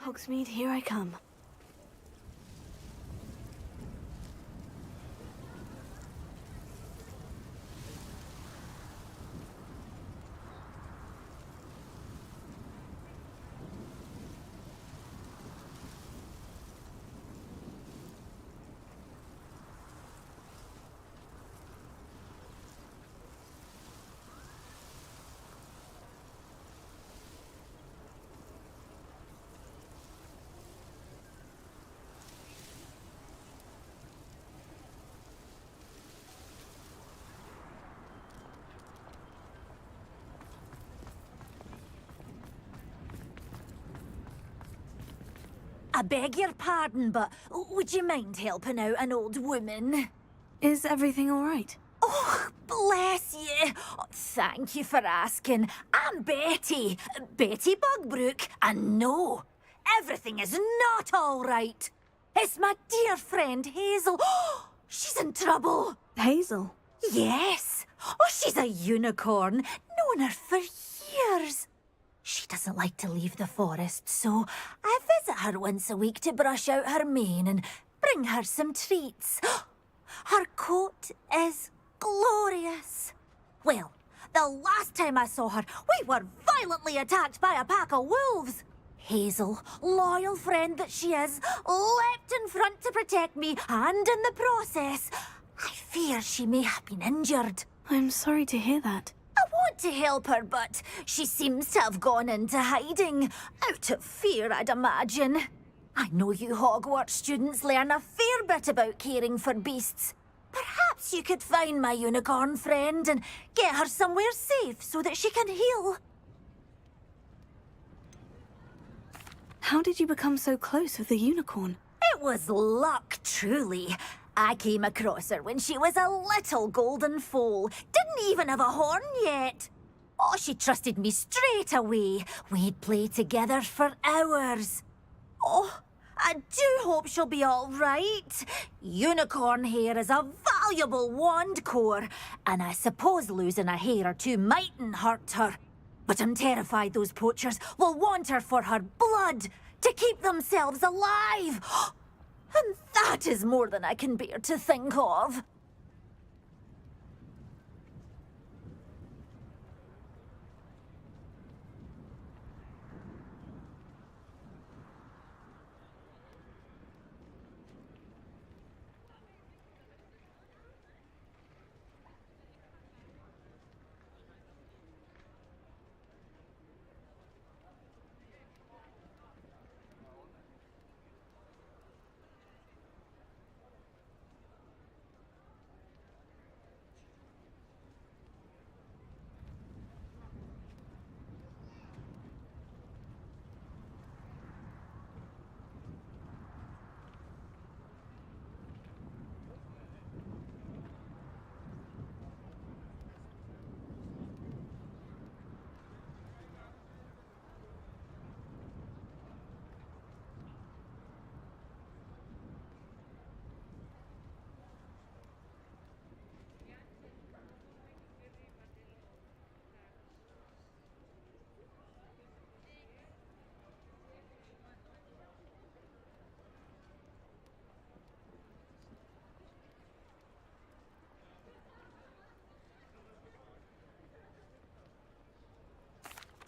Hogsmeade, here I come. I beg your pardon, but would you mind helping out an old woman? Is everything all right? Oh, bless you. Oh, thank you for asking. I'm Betty. Betty Bugbrook. And no, everything is not all right. It's my dear friend Hazel. Oh, she's in trouble. Hazel? Yes. Oh, she's a unicorn. Known her for years. She doesn't like to leave the forest, so I visit her once a week to brush out her mane and bring her some treats. Her coat is glorious. Well, the last time I saw her, we were violently attacked by a pack of wolves. Hazel, loyal friend that she is, leapt in front to protect me, and in the process, I fear she may have been injured. I'm sorry to hear that. I want to help her, but she seems to have gone into hiding. Out of fear, I'd imagine. I know you Hogwarts students learn a fair bit about caring for beasts. Perhaps you could find my unicorn friend and get her somewhere safe so that she can heal. How did you become so close with the unicorn? It was luck, truly. I came across her when she was a little golden foal. Didn't even have a horn yet. Oh, she trusted me straight away. We'd play together for hours. Oh, I do hope she'll be all right. Unicorn hair is a valuable wand core, and I suppose losing a hair or two mightn't hurt her. But I'm terrified those poachers will want her for her blood to keep themselves alive. And that is more than I can bear to think of.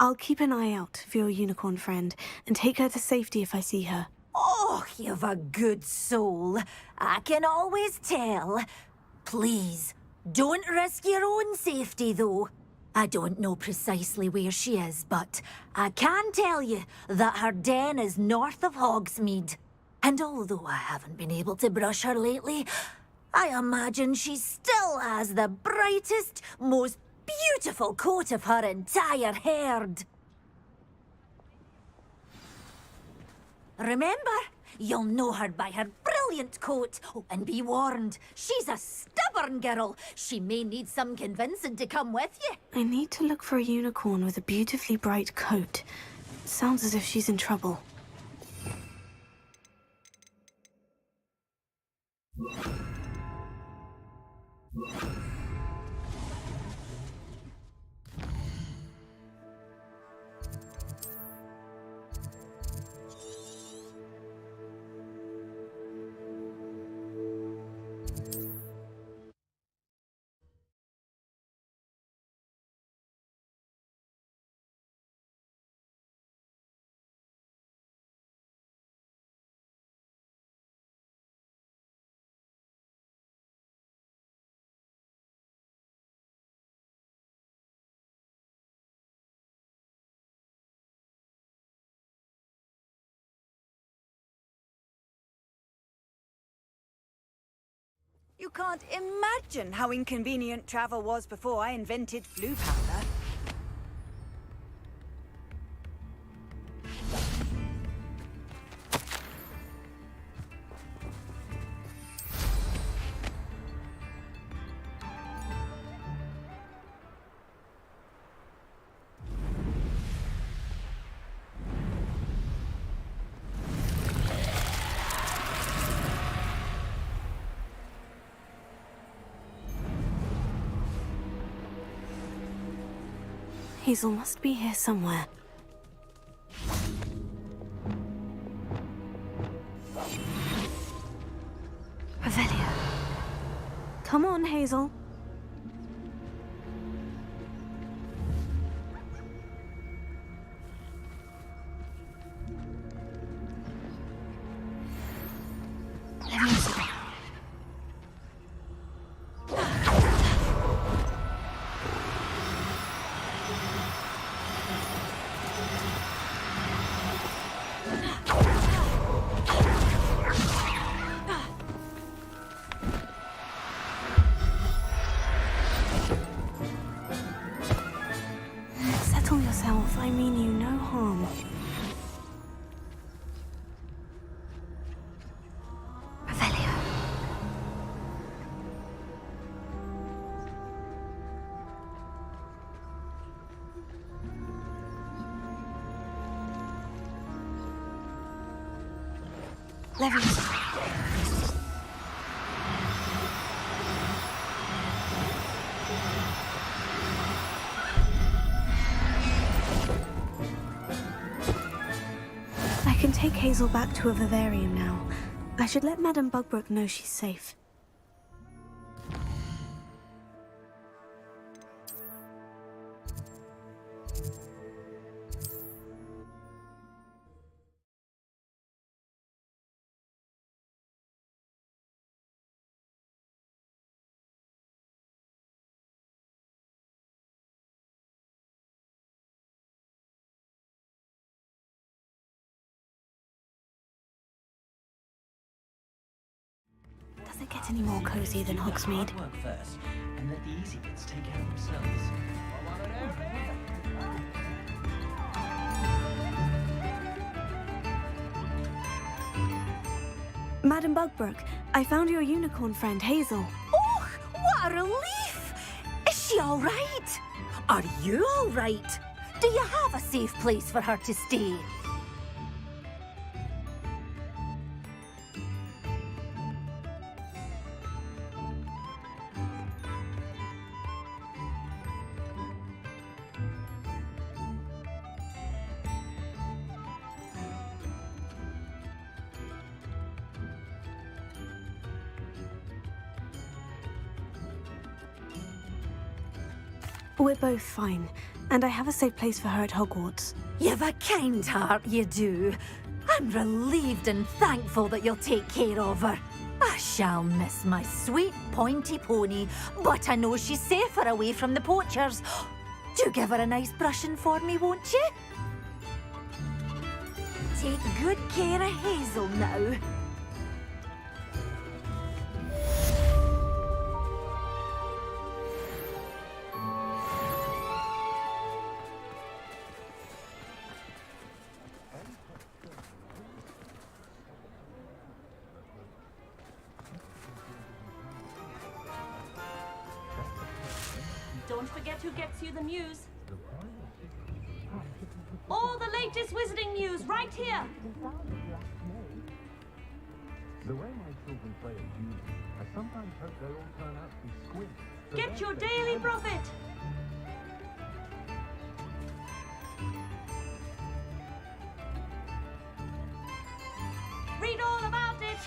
I'll keep an eye out for your unicorn friend and take her to safety if I see her. Oh, you've a good soul. I can always tell. Please, don't risk your own safety, though. I don't know precisely where she is, but I can tell you that her den is north of Hogsmeade. And although I haven't been able to brush her lately, I imagine she still has the brightest, most beautiful coat of her entire herd. Remember, you'll know her by her brilliant coat. Oh, and be warned, she's a stubborn girl. She may need some convincing to come with you. I need to look for a unicorn with a beautifully bright coat. Sounds as if she's in trouble. You can't imagine how inconvenient travel was before I invented blue powder. Hazel must be here somewhere. Revelio. Come on, Hazel. Settle yourself. I mean you no harm. Revelio. Leviosa. I can take Hazel back to a vivarium now. I should let Madame Bugbrook know she's safe. Does it get any more cozy than Hogsmeade? Work first, and let the easy bits take care of themselves. Madame Bugbrook, I found your unicorn friend, Hazel. Oh, what a relief! Is she all right? Are you all right? Do you have a safe place for her to stay? We're both fine. And I have a safe place for her at Hogwarts. You've a kind heart, you do. I'm relieved and thankful that you'll take care of her. I shall miss my sweet pointy pony, but I know she's safer away from the poachers. Do give her a nice brushing for me, won't you? Take good care of Hazel now. Don't forget who gets you the news. All the latest wizarding news right here. The way my children play at uni, I sometimes hope they all turn out to be squibs. Get your daily profit. Read all about it.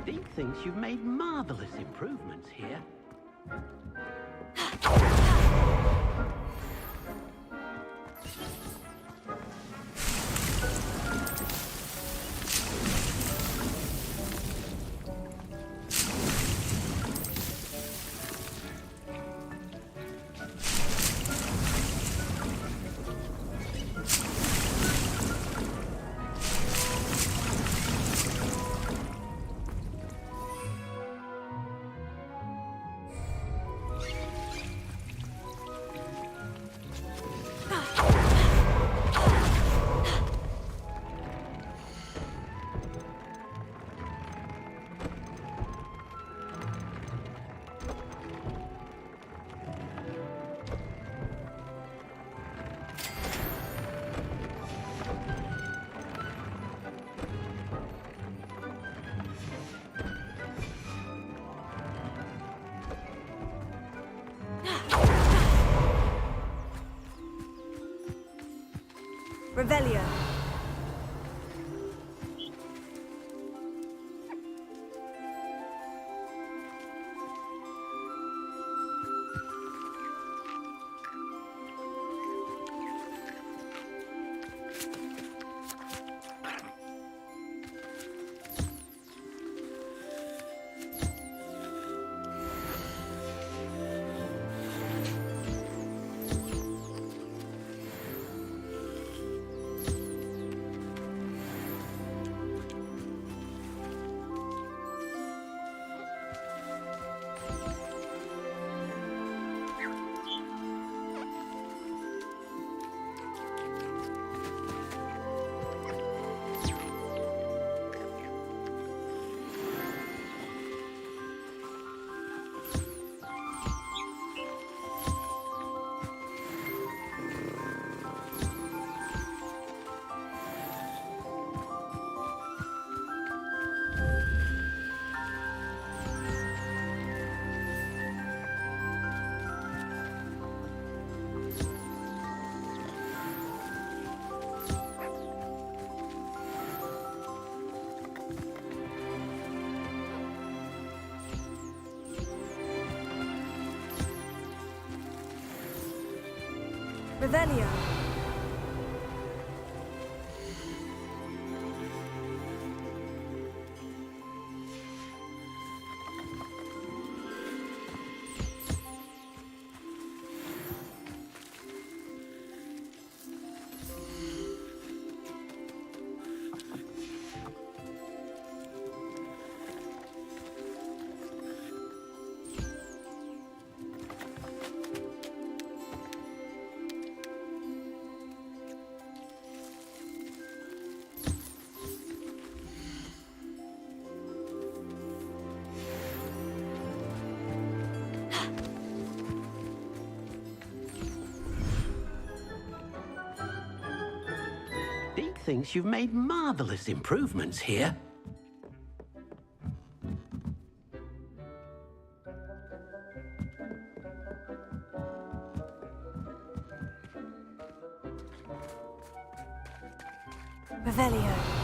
Dean thinks you've made marvelous improvements here. Revelio. Revelio. Dee thinks you've made marvelous improvements here. Revelio.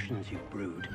potions you've brewed.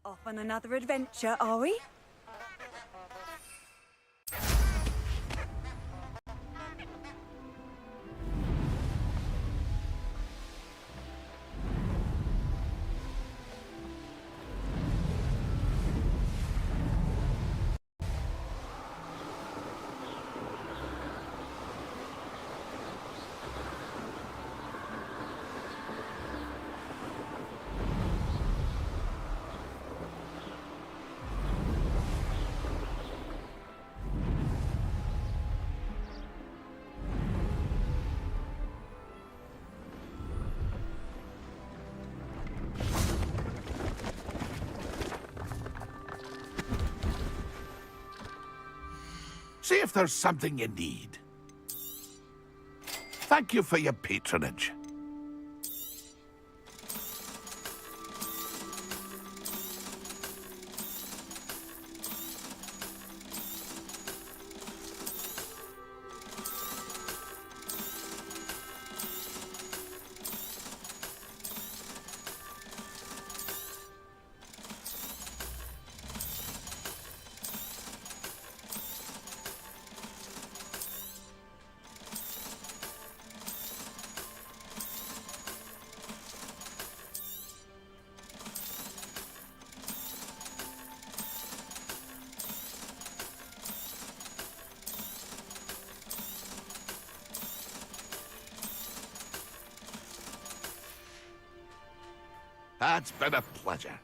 Off on another adventure, are we? See if there's something you need. Thank you for your patronage. It's been a pleasure.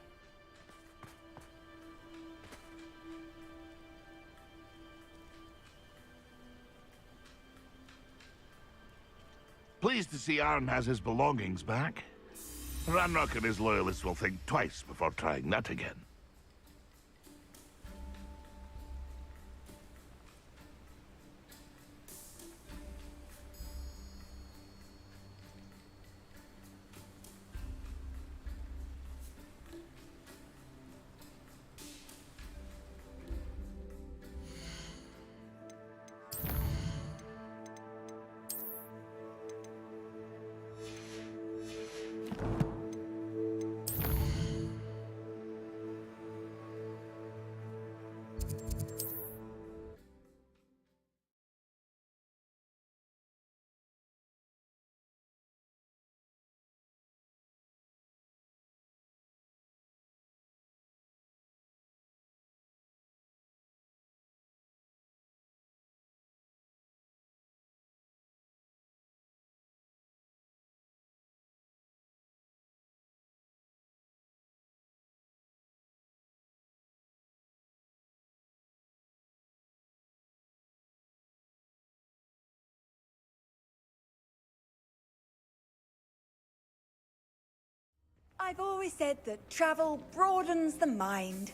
Pleased to see Arn has his belongings back. Ranroka and his loyalists will think twice before trying that again. I've always said that travel broadens the mind.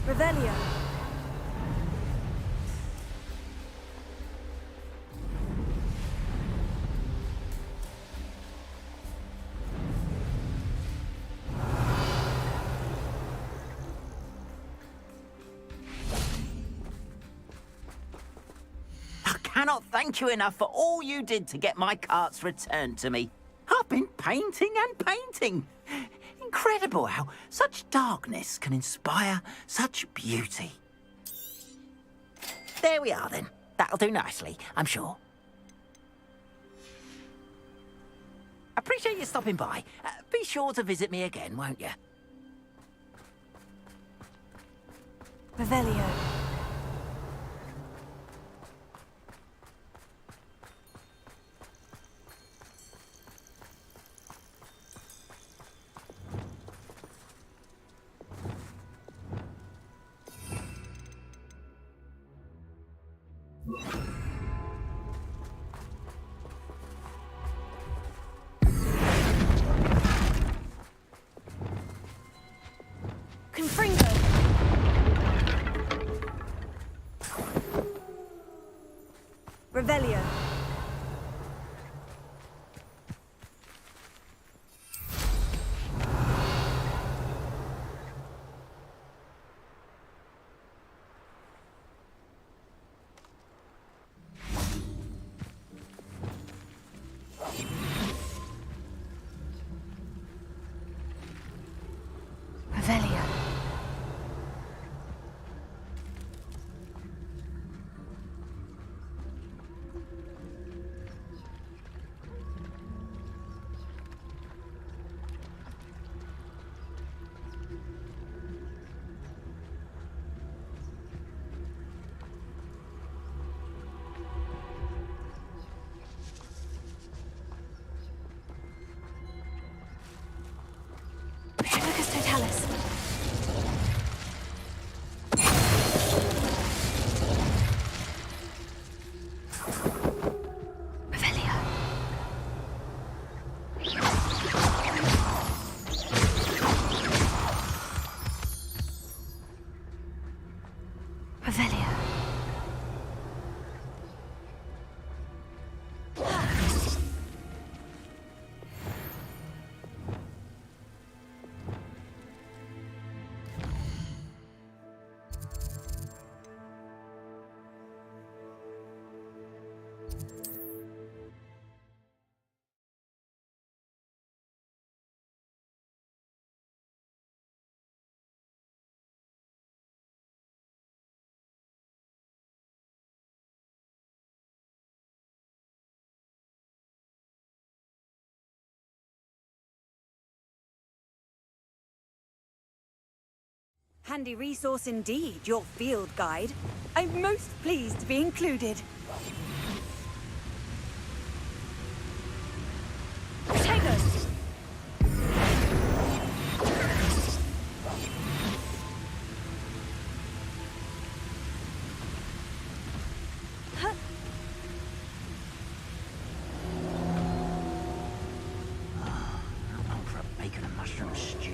Revelio. I cannot thank you enough for all you did to get my carts returned to me. I've been painting and painting. Incredible how such darkness can inspire such beauty. There we are then. That'll do nicely, I'm sure. Appreciate you stopping by. Be sure to visit me again, won't you? Revelio. Confringo. Revelio. Revelio. Handy resource indeed, your field guide. I'm most pleased to be included. Potatoes! I'm for a bacon and mushroom stew.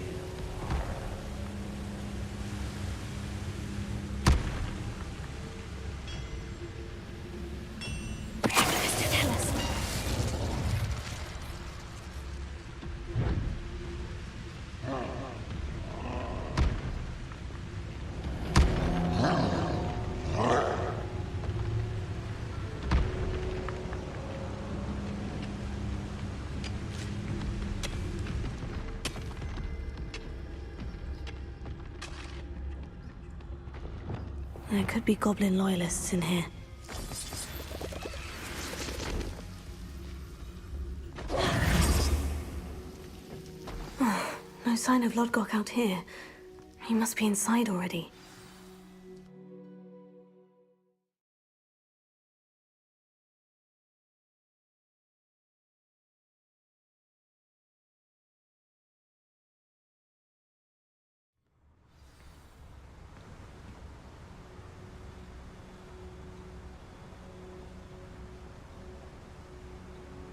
There could be goblin loyalists in here. Oh, no sign of Lodgok out here. He must be inside already.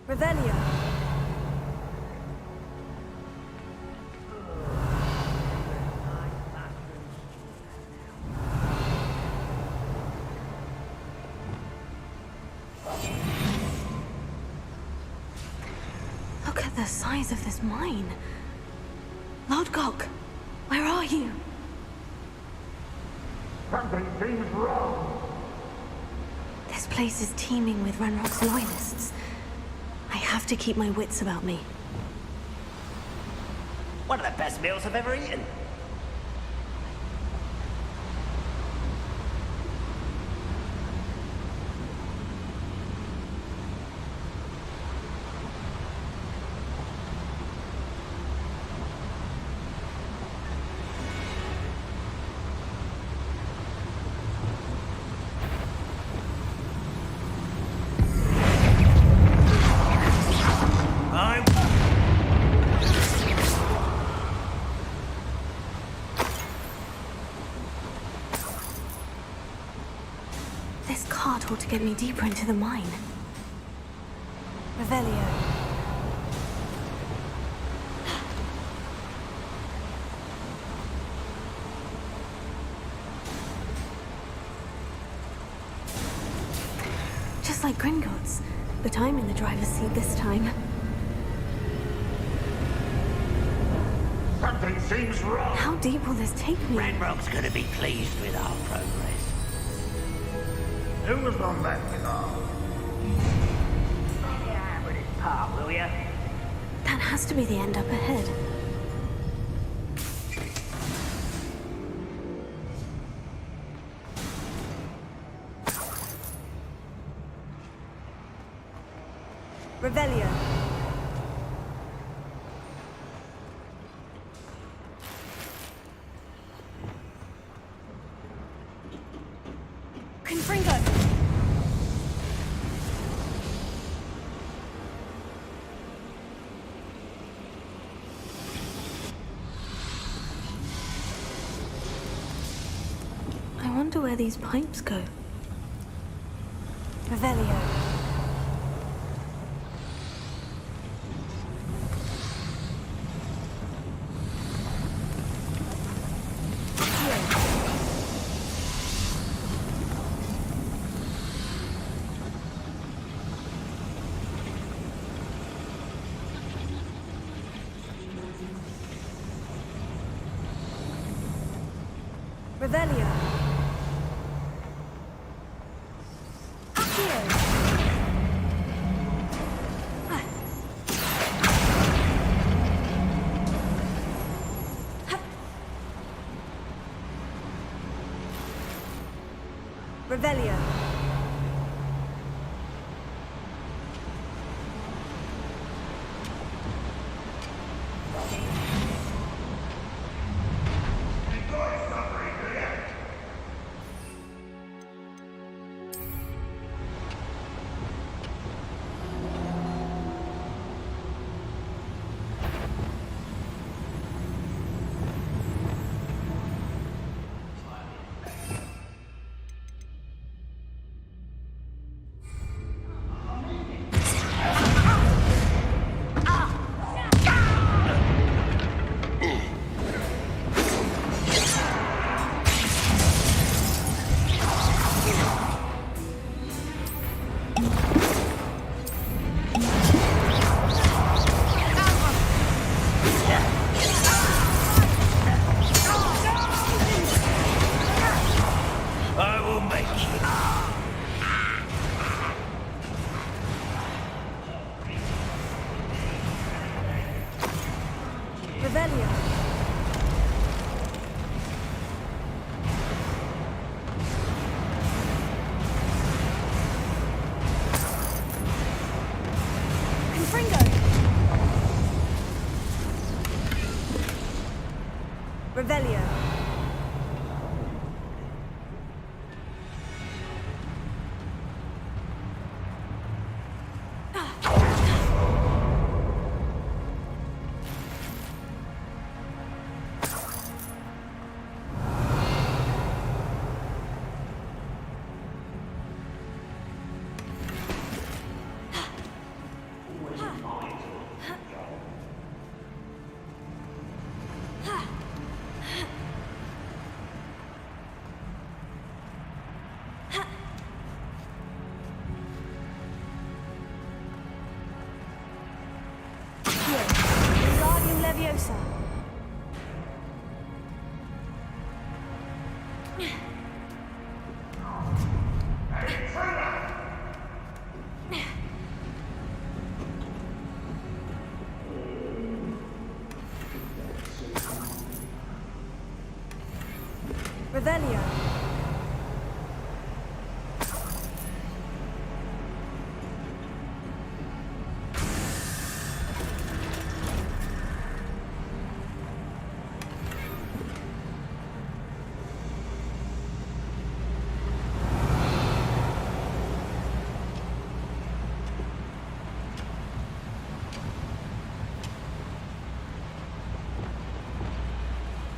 Revelio. Look at the size of this mine. Lodgok, where are you? Something seems wrong. This place is teeming with Ranrock's loyalists. I have to keep my wits about me. One of the best meals I've ever eaten. This cart ought to get me deeper into the mine. Revelio. Just like Gringotts, but I'm in the driver's seat this time. Something seems wrong. How deep will this take me? Ranrock's gonna be pleased with our progress. Who was on that car? Yeah, with his part, will ya? That has to be the end up ahead. Revelio. Confringo. I wonder where these pipes go. Revelio. Revelio. Accio. Revelio. Revelio. Confringo. Revelio. Wingardium Leviosa. Revelio.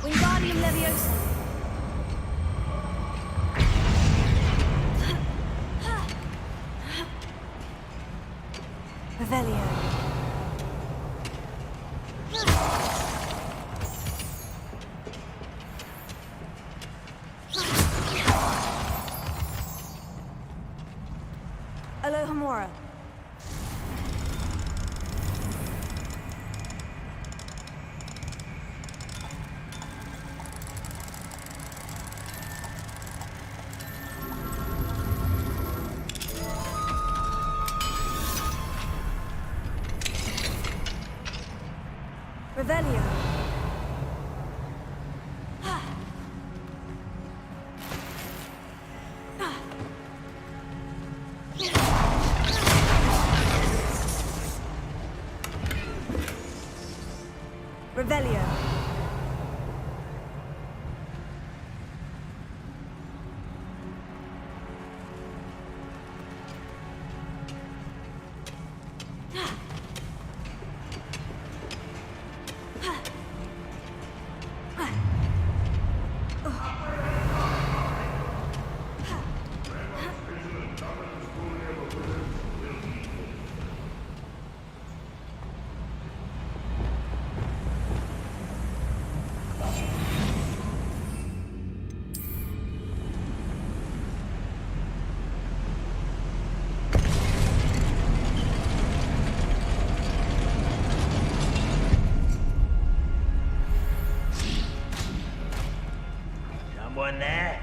Wingardium Leviosa. Revelio. Alohomora. Revelio. Revelio. Someone there?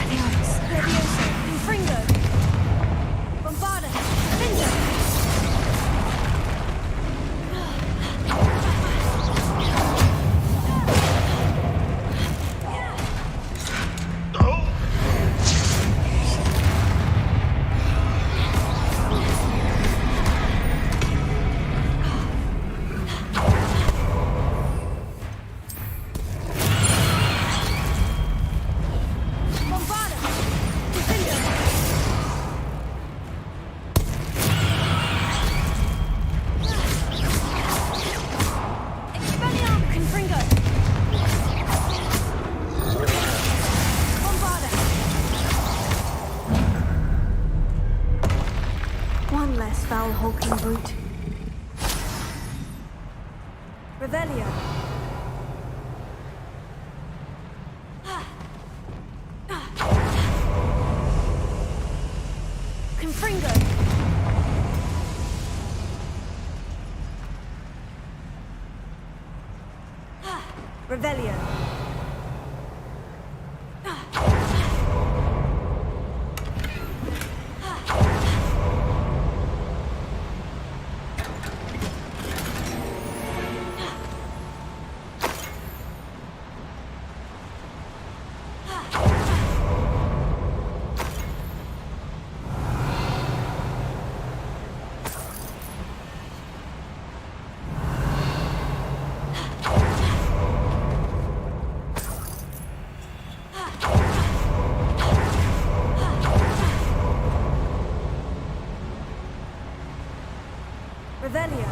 Leviosa. Confringo. Bombarda. Defender. Bombarda. Defender. Expelliarm. Confringo. Bombarda. One less foul hulking brute. Revelio. Confringo. Revelio. Revelio.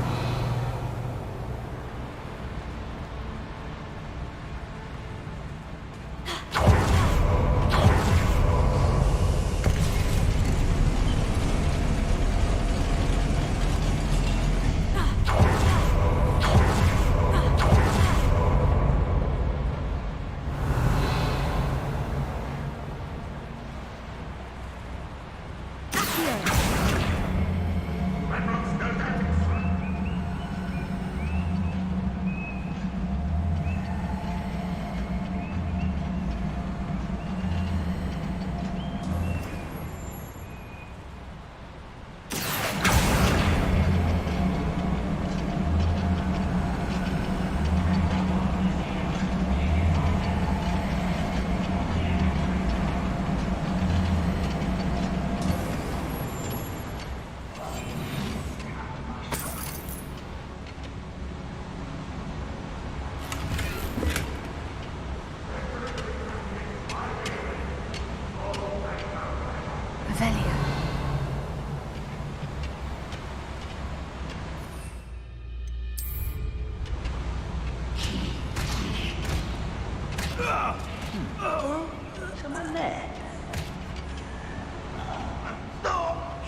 Someone there.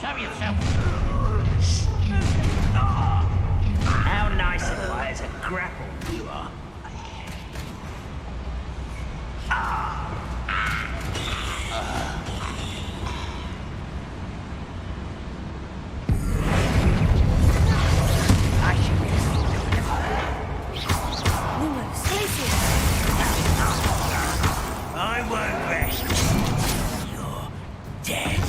Show yourself. How nice and light as a grapple you are. I won't rest. You're dead.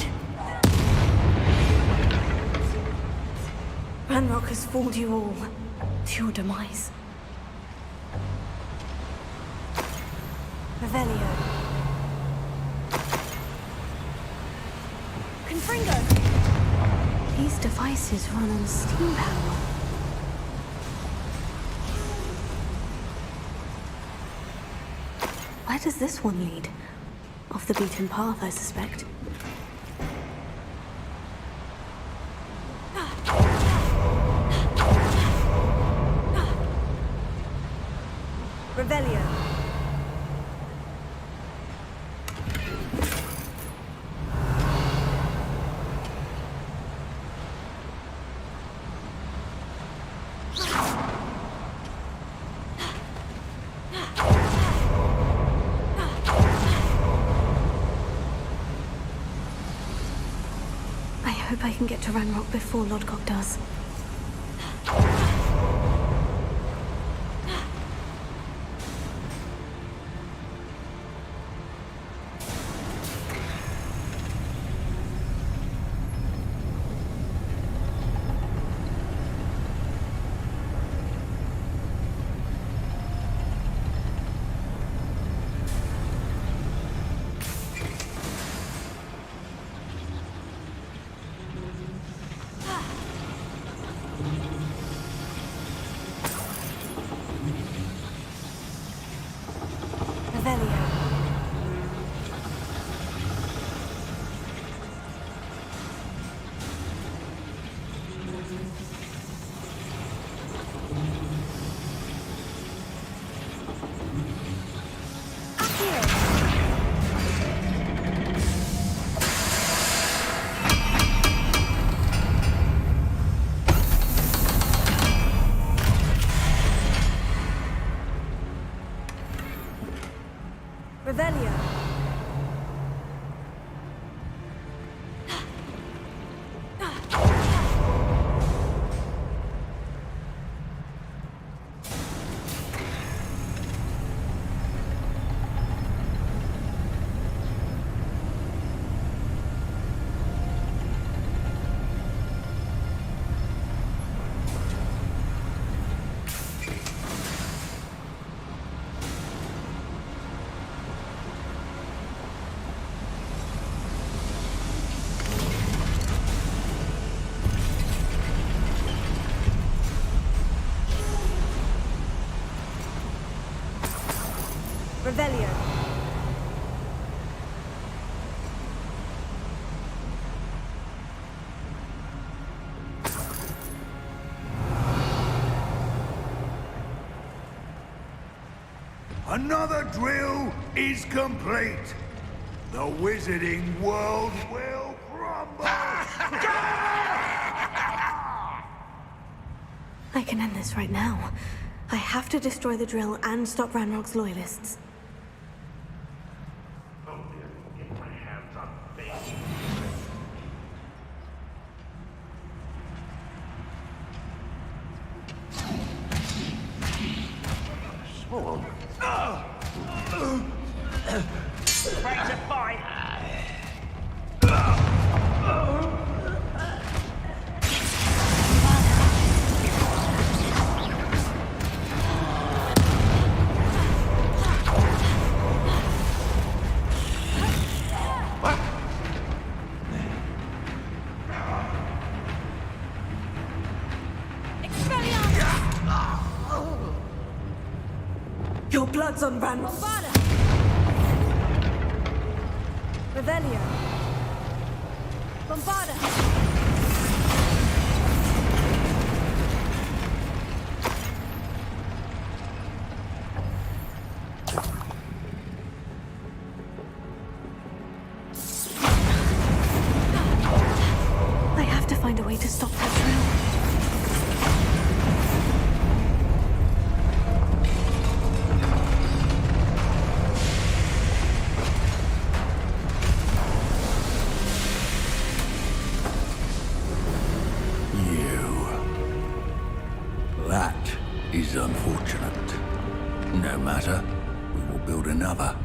Ranrock has fooled you all to your demise. Revelio. Confringo. These devices run on steam power. Where does this one lead? Off the beaten path, I suspect. Revelio. I hope I can get to Ranrock before Lodgok does. Revelio. Another drill is complete. The wizarding world will crumble. I can end this right now. I have to destroy the drill and stop Ranrock's loyalists. Ready to fight. Your blood's on Ranrock. Revelio. Bombarda. I have to find a way to stop that drill. That is unfortunate. No matter, we will build another.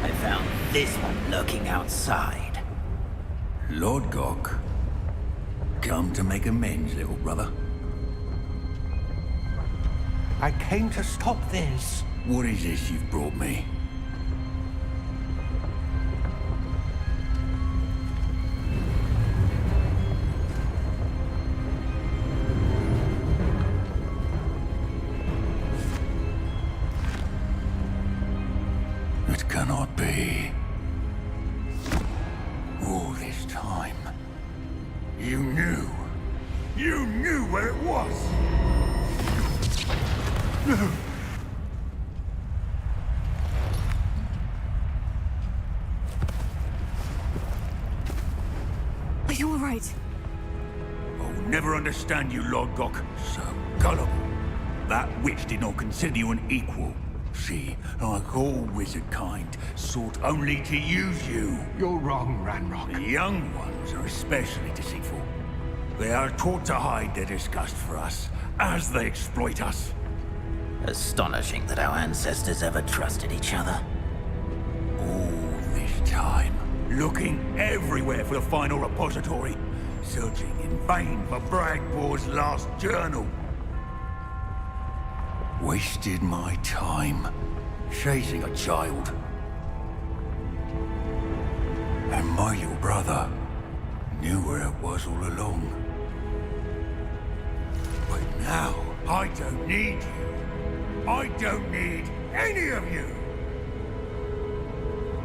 I found this one lurking outside. Lord Gok, come to make amends, little brother. I came to stop this. What is this you've brought me? It cannot be. All this time, you knew. You knew where it was. Are you all right? I'll never understand you, Lord Gok. So gullible. That witch did not consider you an equal. She, like all wizard kind, sought only to use you. You're wrong, Ranrock. The young ones are especially deceitful. They are taught to hide their disgust for us, as they exploit us. Astonishing that our ancestors ever trusted each other. All this time, looking everywhere for the final repository, searching in vain for Bragbor's last journal. Wasted my time, chasing a child. And my little brother knew where it was all along. But now, I don't need you. I don't need any of you.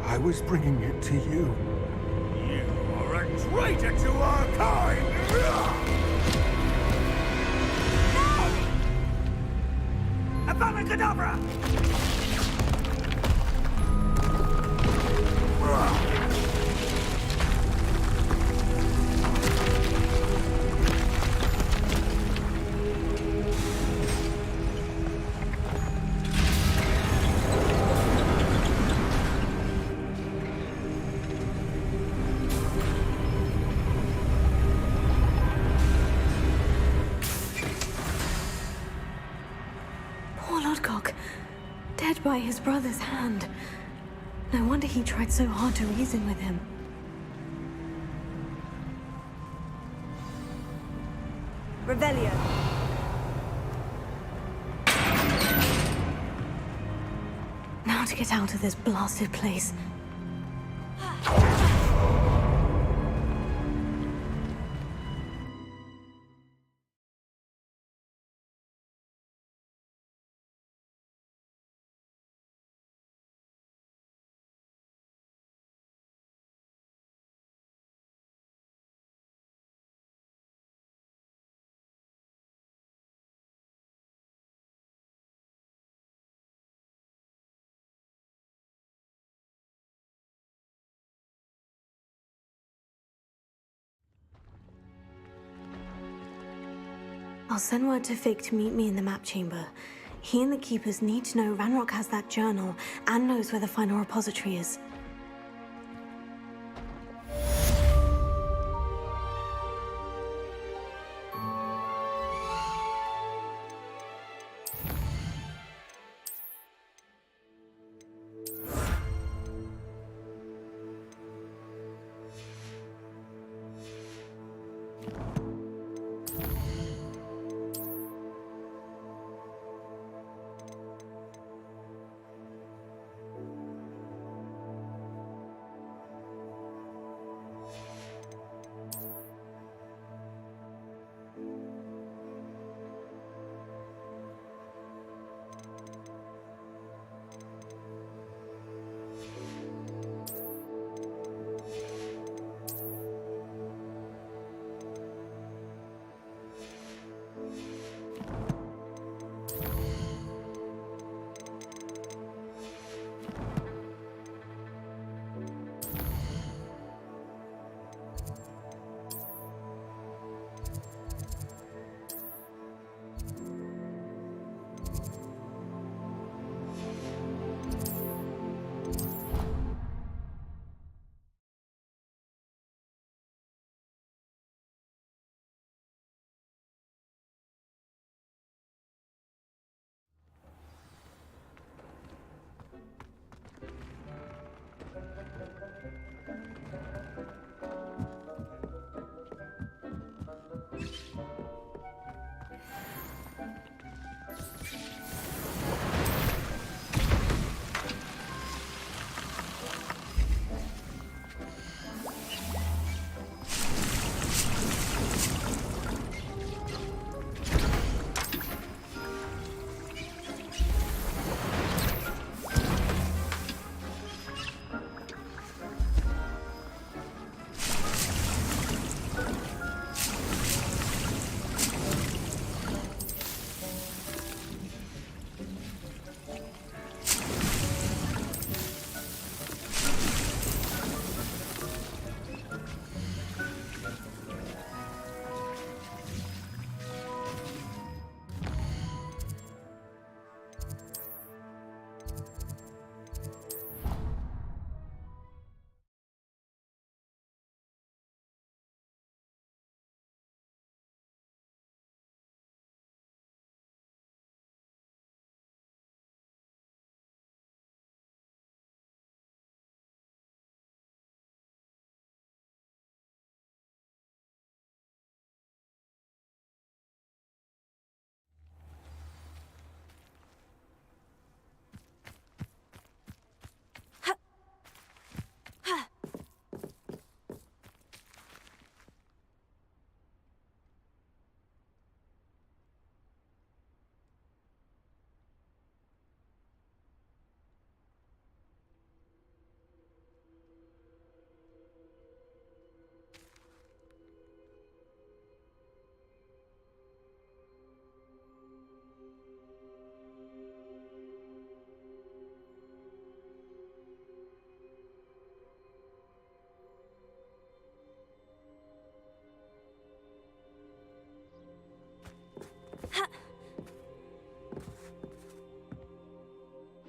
I was bringing it to you. You are a traitor to our kind! Abracadabra! Poor Lodgok, dead by his brother's hand. No wonder he tried so hard to reason with him. Revelio. Now to get out of this blasted place. I'll send word to Fig to meet me in the map chamber. He and the keepers need to know Ranrock has that journal and knows where the final repository is.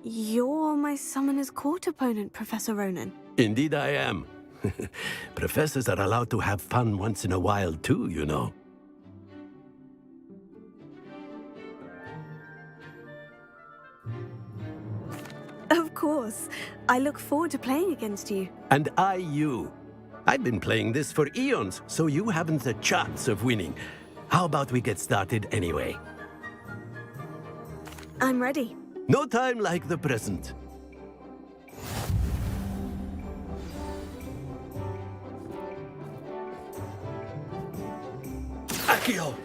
You're my Summoner's Court opponent, Professor Ronan. Indeed I am. Professors are allowed to have fun once in a while too, you know. Of course. I look forward to playing against you. And I you. I've been playing this for eons, so you haven't a chance of winning. How about we get started anyway? I'm ready. No time like the present. Accio!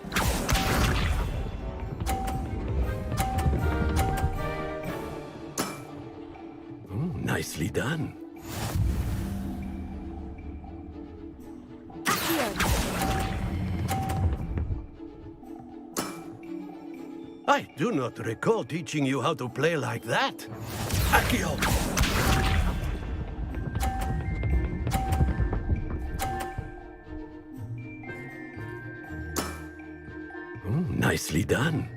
Nicely done. I do not recall teaching you how to play like that. Accio! Nicely done.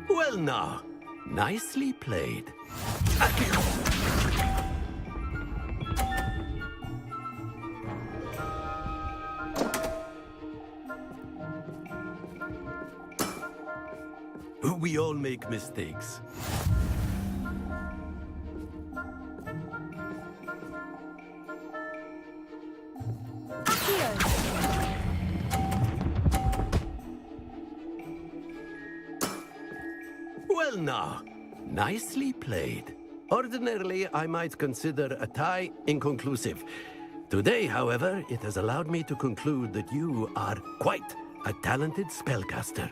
Well now, nicely played. We all make mistakes. Well now, nicely played. Ordinarily, I might consider a tie inconclusive. Today, however, it has allowed me to conclude that you are quite a talented spellcaster.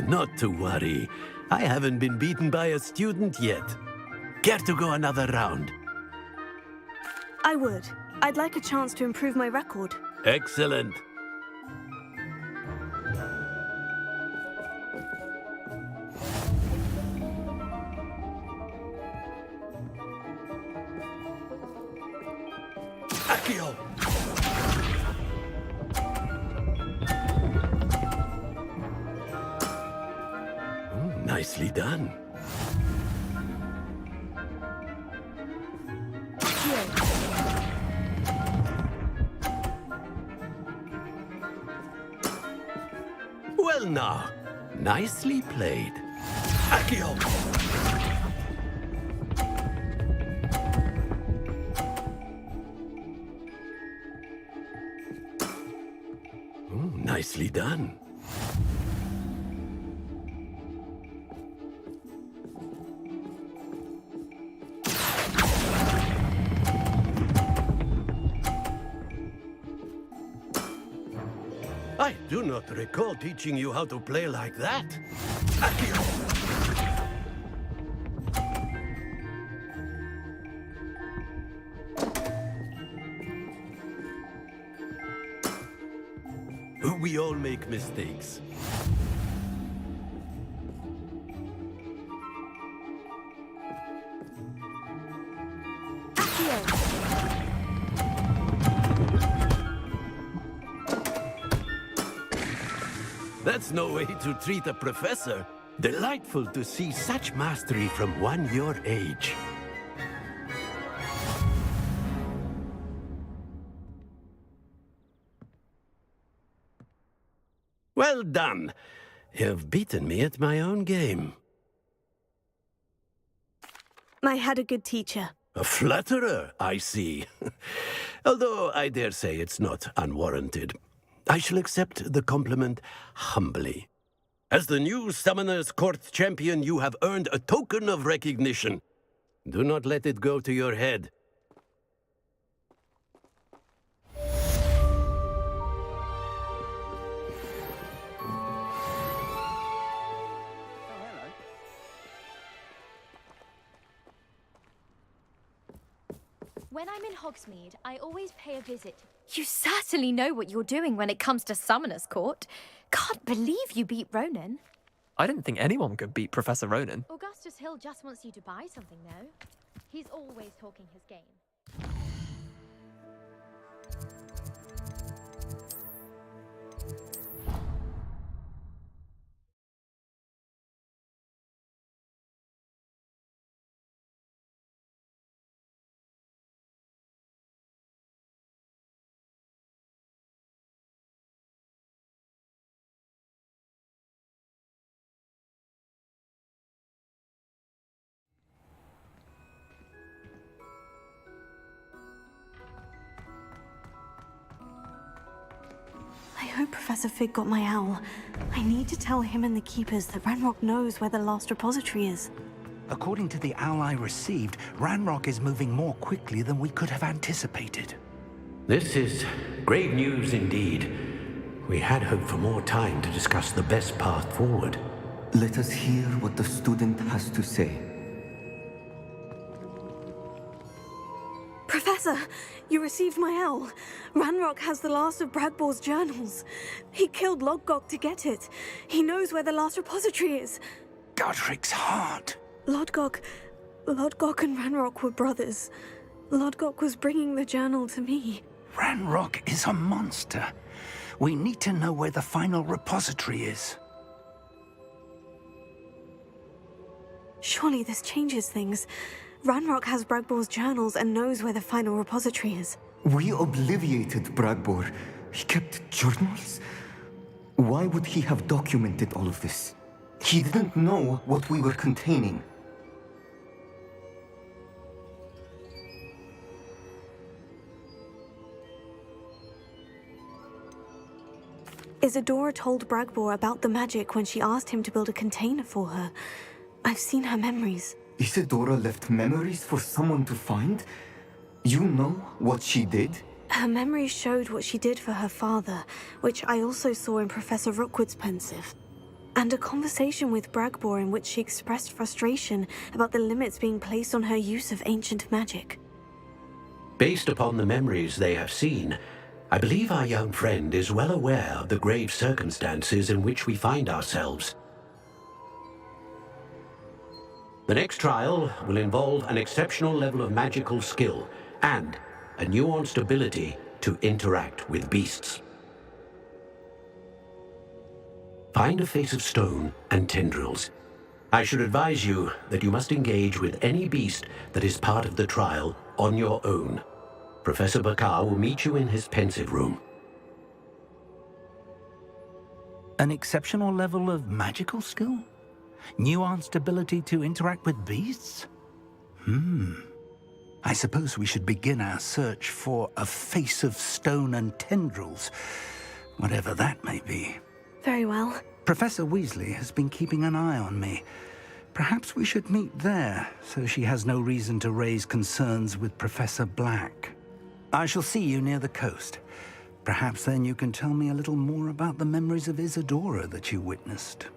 Not to worry. I haven't been beaten by a student yet. Care to go another round? I would. I'd like a chance to improve my record. Excellent. Accio! Nicely done. Well now, nicely played. Accio! Nicely done. I do not recall teaching you how to play like that. Accio! We all make mistakes. That's no way to treat a professor. Delightful to see such mastery from one your age. Well done. You've beaten me at my own game. I had a good teacher. A flatterer, I see. Although I dare say it's not unwarranted. I shall accept the compliment humbly. As the new Summoner's Court champion, you have earned a token of recognition. Do not let it go to your head. When I'm in Hogsmeade, I always pay a visit. You certainly know what you're doing when it comes to Summoner's Court. Can't believe you beat Ronan. I didn't think anyone could beat Professor Ronan. Augustus Hill just wants you to buy something, though. He's always talking his game. I hope Professor Fig got my owl. I need to tell him and the keepers that Ranrock knows where the last repository is. According to the owl I received, Ranrock is moving more quickly than we could have anticipated. This is great news indeed. We had hoped for more time to discuss the best path forward. Let us hear what the student has to say. Professor, you received my owl. Ranrock has the last of Bragbor's journals. He killed Lodgok to get it. He knows where the last repository is. Godric's heart. Lodgok and Ranrock were brothers. Lodgok was bringing the journal to me. Ranrock is a monster. We need to know where the final repository is. Surely this changes things. Ranrock has Bragbor's journals and knows where the final repository is. We obliviated Bragbor. He kept journals? Why would he have documented all of this? He didn't know what we were containing. Isadora told Bragbor about the magic when she asked him to build a container for her. I've seen her memories. Isadora left memories for someone to find? You know what she did? Her memories showed what she did for her father, which I also saw in Professor Rookwood's pensive. And a conversation with Bragbor in which she expressed frustration about the limits being placed on her use of ancient magic. Based upon the memories they have seen, I believe our young friend is well aware of the grave circumstances in which we find ourselves. The next trial will involve an exceptional level of magical skill and a nuanced ability to interact with beasts. Find a face of stone and tendrils. I should advise you that you must engage with any beast that is part of the trial on your own. Professor Bakar will meet you in his pensive room. An exceptional level of magical skill? Nuanced ability to interact with beasts? I suppose we should begin our search for a face of stone and tendrils, whatever that may be. Very well. Professor Weasley has been keeping an eye on me. Perhaps we should meet there, so she has no reason to raise concerns with Professor Black. I shall see you near the coast. Perhaps then you can tell me a little more about the memories of Isadora that you witnessed.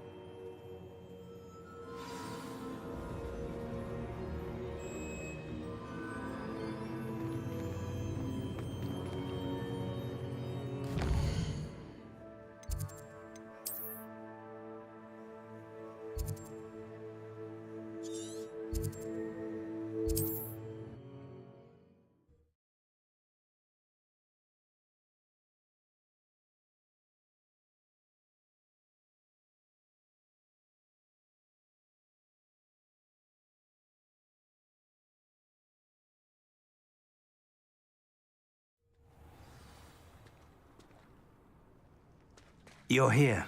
You're here.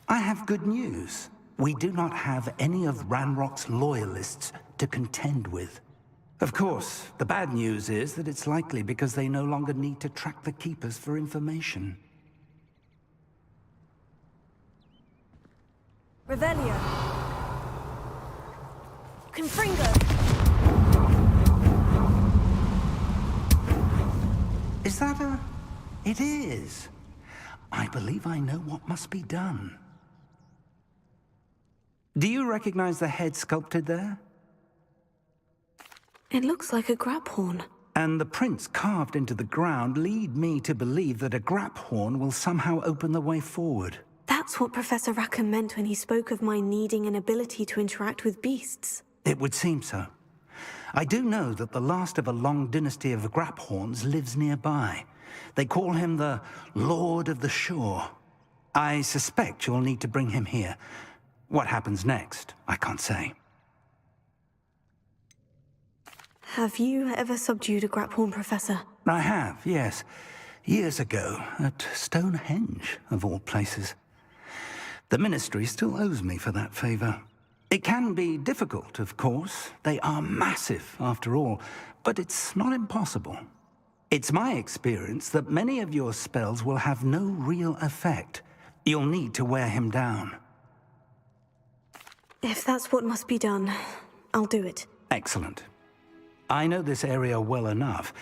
I have good news. We do not have any of Ranrock's loyalists to contend with. Of course, the bad news is that it's likely because they no longer need to track the Keepers for information. Revelio. Confringo. Is that a... It is. I believe I know what must be done. Do you recognize the head sculpted there? It looks like a grab horn. And the prints carved into the ground lead me to believe that a grap horn will somehow open the way forward. That's what Professor Rackham meant when he spoke of my needing an ability to interact with beasts. It would seem so. I do know that the last of a long dynasty of grap horns lives nearby. They call him the Lord of the Shore. I suspect you'll need to bring him here. What happens next, I can't say. Have you ever subdued a grap horn, Professor? I have, yes. Years ago, at Stonehenge, of all places. The Ministry still owes me for that favor. It can be difficult, of course. They are massive, after all, but it's not impossible. It's my experience that many of your spells will have no real effect. You'll need to wear him down. If that's what must be done, I'll do it. Excellent. I know this area well enough.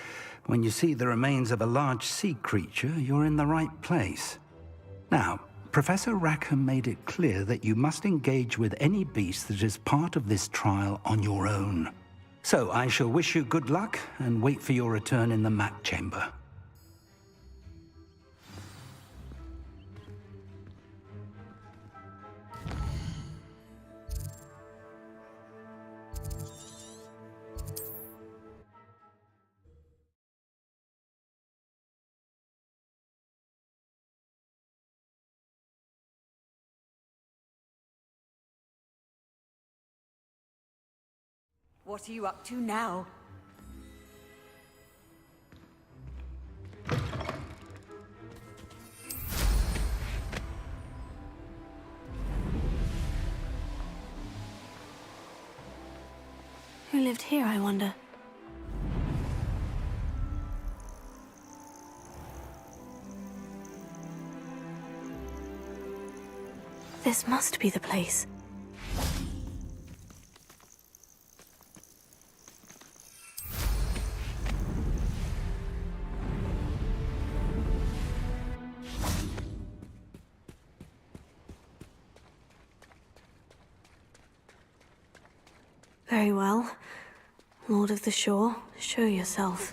When you see the remains of a large sea creature, you're in the right place. Now, Professor Rackham made it clear that you must engage with any beast that is part of this trial on your own. So I shall wish you good luck and wait for your return in the mat chamber. What are you up to now? Who lived here, I wonder? This must be the place. Very well. Lord of the Shore, show yourself.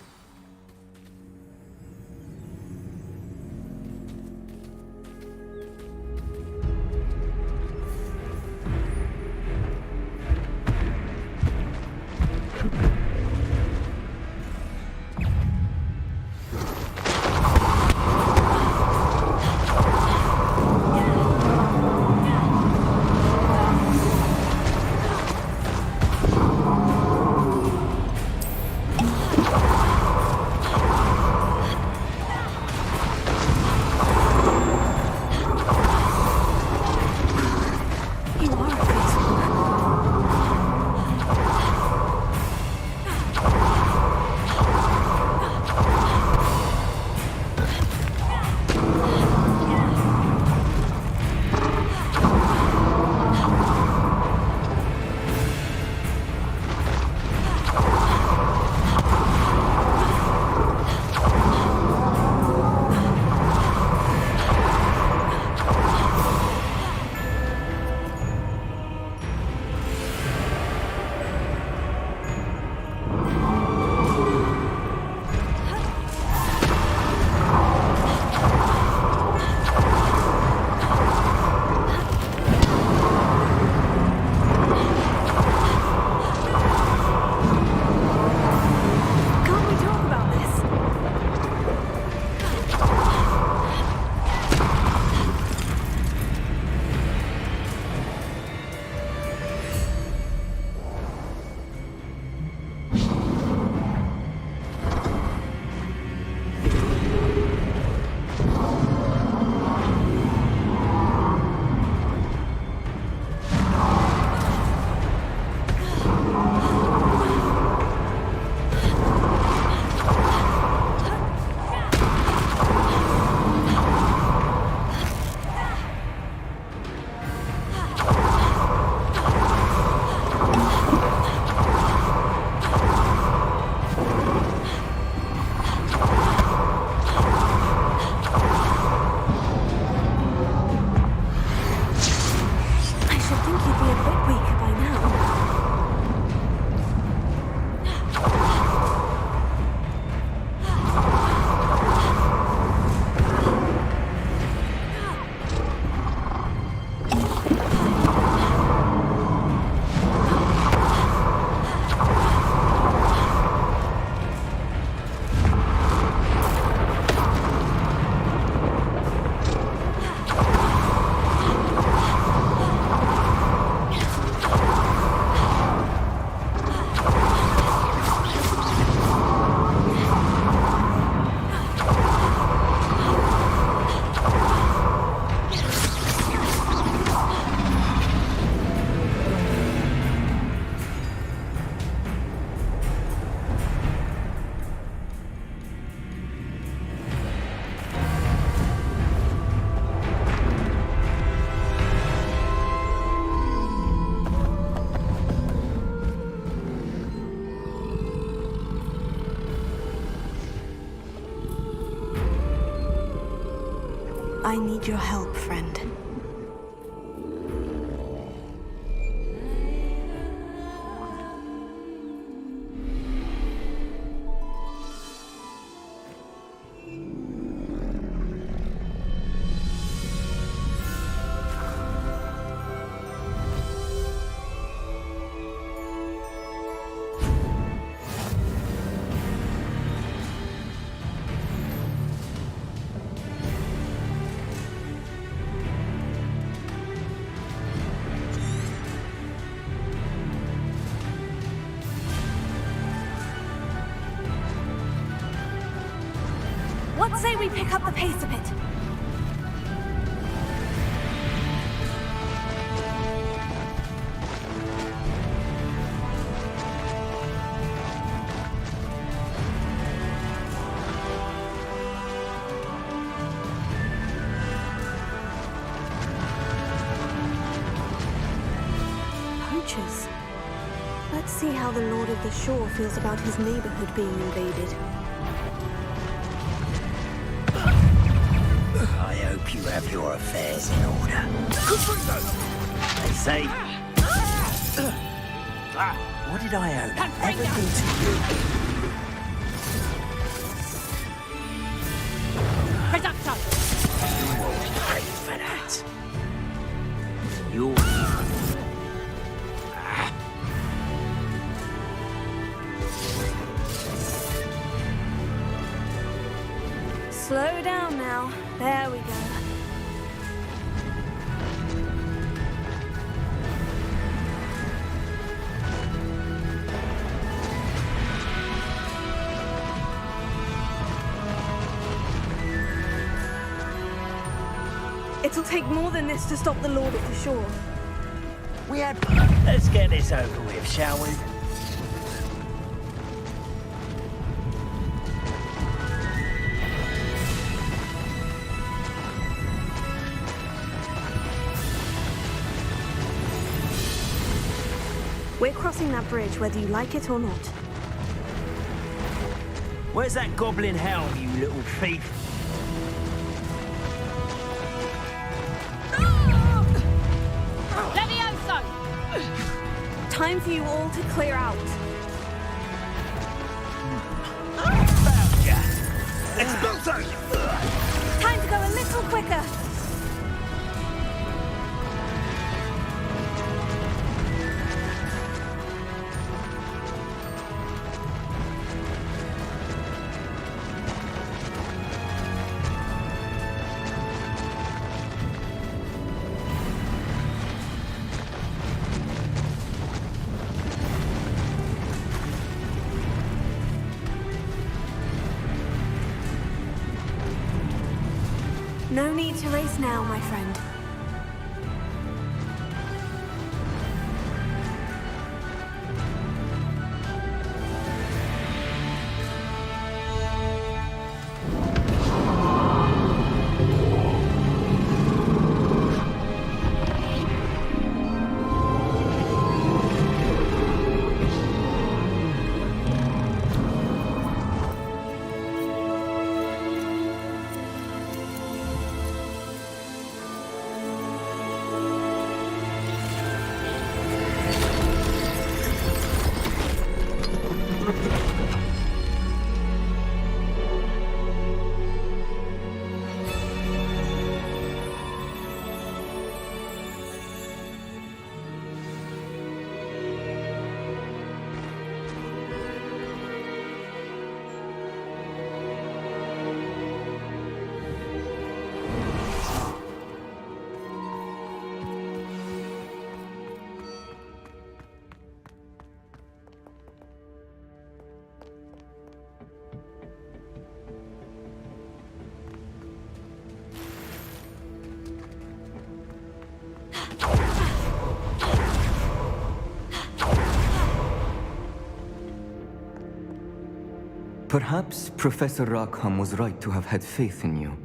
I need your help, friend. What say we pick up the pace a bit? Poachers. Let's see how the Lord of the Shore feels about his neighborhood being invaded. I hope you have your affairs in order. They say... What did I owe? Everything to you. You will pay for that. You... Slow down now. There we go. It'll take more than this to stop the Lord of the Shore. We had... Let's get this over with, shall we? We're crossing that bridge whether you like it or not. Where's that goblin helm, you little thief? Levioso! Time for you all to clear out. Found ya! Expulso! Time to go a little quicker. No need to race now, my friend. Perhaps Professor Rackham was right to have had faith in you.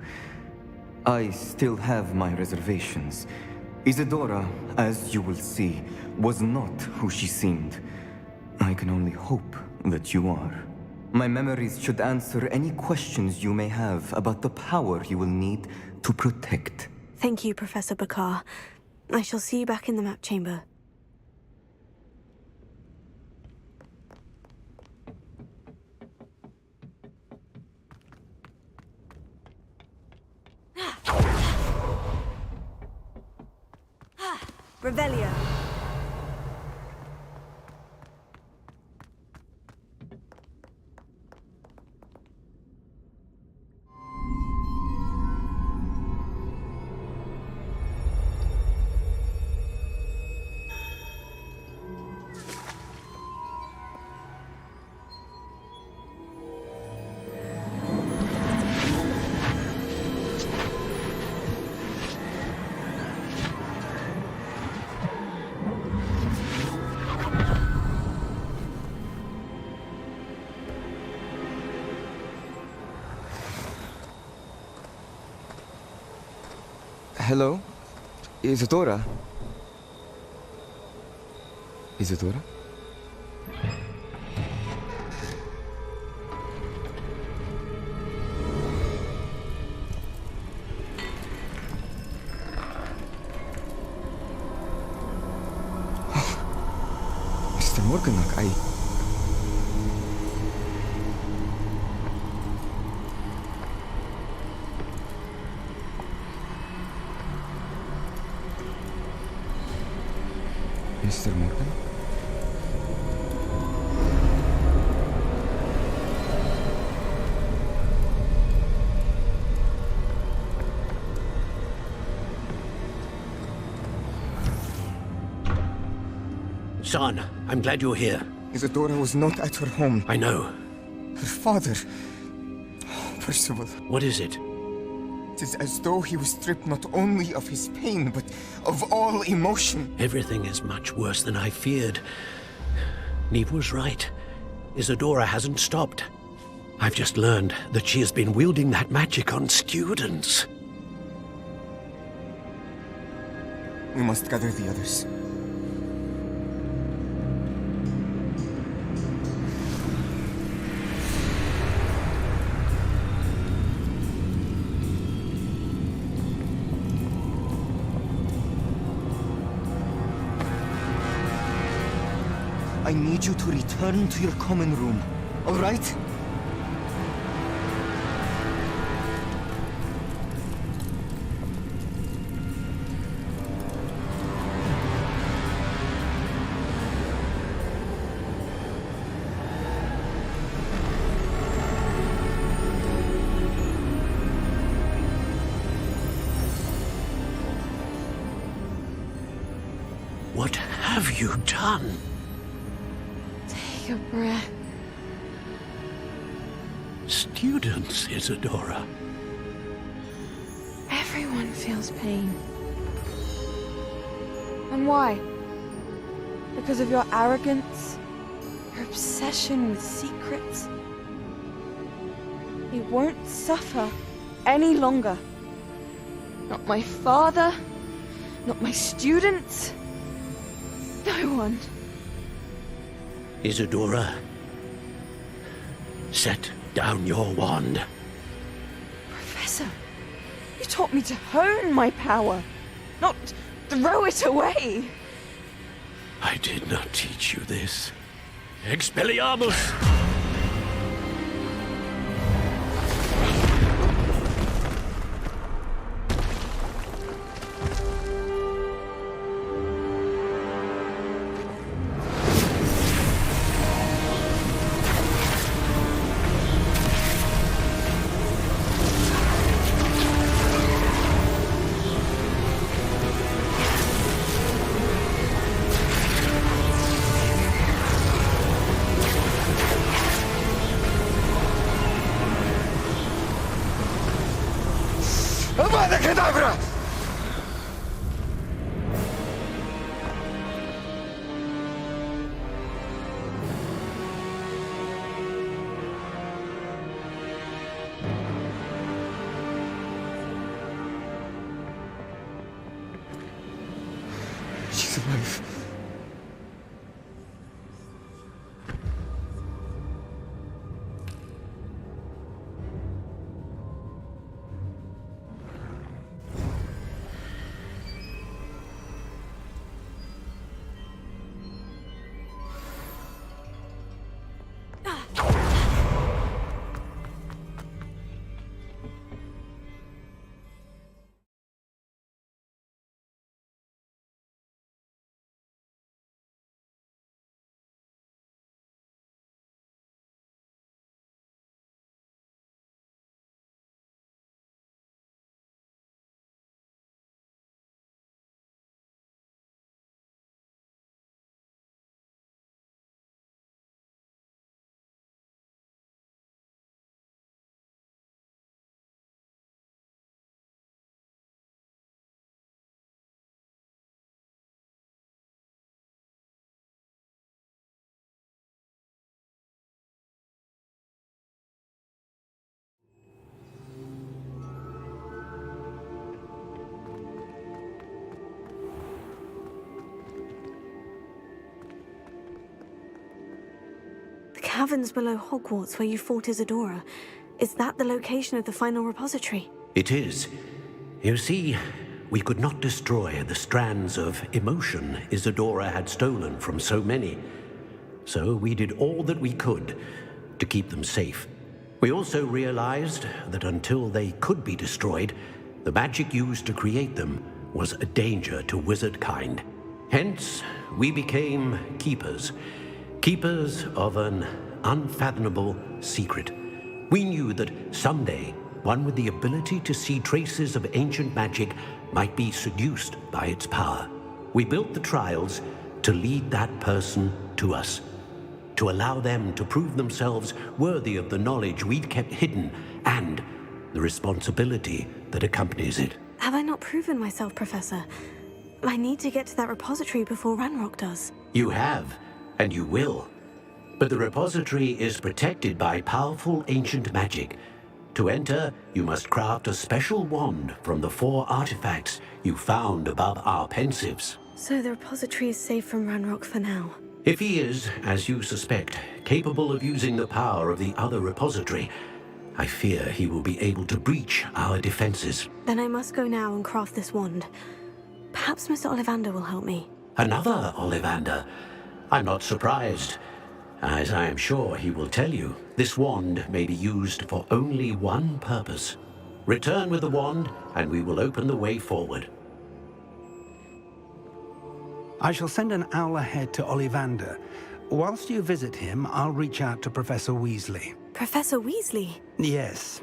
I still have my reservations. Isadora, as you will see, was not who she seemed. I can only hope that you are. My memories should answer any questions you may have about the power you will need to protect. Thank you, Professor Bakar. I shall see you back in the map chamber. Revelio. Hello? Isadora? Isadora? Mr. Morganach, Mr. Morgan? Son, I'm glad you're here. Isadora was not at her home. I know. Her father... Percival. What is it? It is as though he was stripped not only of his pain, but of all emotion. Everything is much worse than I feared. Neve was right. Isadora hasn't stopped. I've just learned that she has been wielding that magic on students. We must gather the others. I need you to return to your common room, all right? What have you done? Take a breath. Students, Isadora. Everyone feels pain. And why? Because of your arrogance? Your obsession with secrets? He won't suffer any longer. Not my father, not my students, no one. Isadora, set down your wand. Professor, you taught me to hone my power, not throw it away. I did not teach you this. Expelliarmus! Avada Kedavra! She's alive. caverns below Hogwarts where you fought Isadora. Is that the location of the final repository? It is. You see, we could not destroy the strands of emotion Isadora had stolen from so many. So we did all that we could to keep them safe. We also realized that until they could be destroyed, the magic used to create them was a danger to wizard kind. Hence, we became keepers. Keepers of an unfathomable secret. We knew that someday, one with the ability to see traces of ancient magic might be seduced by its power. We built the trials to lead that person to us, to allow them to prove themselves worthy of the knowledge we'd kept hidden and the responsibility that accompanies it. Have I not proven myself, Professor? I need to get to that repository before Ranrock does. You have, and you will. But the repository is protected by powerful ancient magic. To enter, you must craft a special wand from the 4 artifacts you found above our pensives. So the repository is safe from Ranrock for now. If he is, as you suspect, capable of using the power of the other repository, I fear he will be able to breach our defenses. Then I must go now and craft this wand. Perhaps Mr. Ollivander will help me. Another Ollivander? I'm not surprised. As I am sure he will tell you, this wand may be used for only one purpose. Return with the wand, and we will open the way forward. I shall send an owl ahead to Ollivander. Whilst you visit him, I'll reach out to Professor Weasley. Professor Weasley? Yes.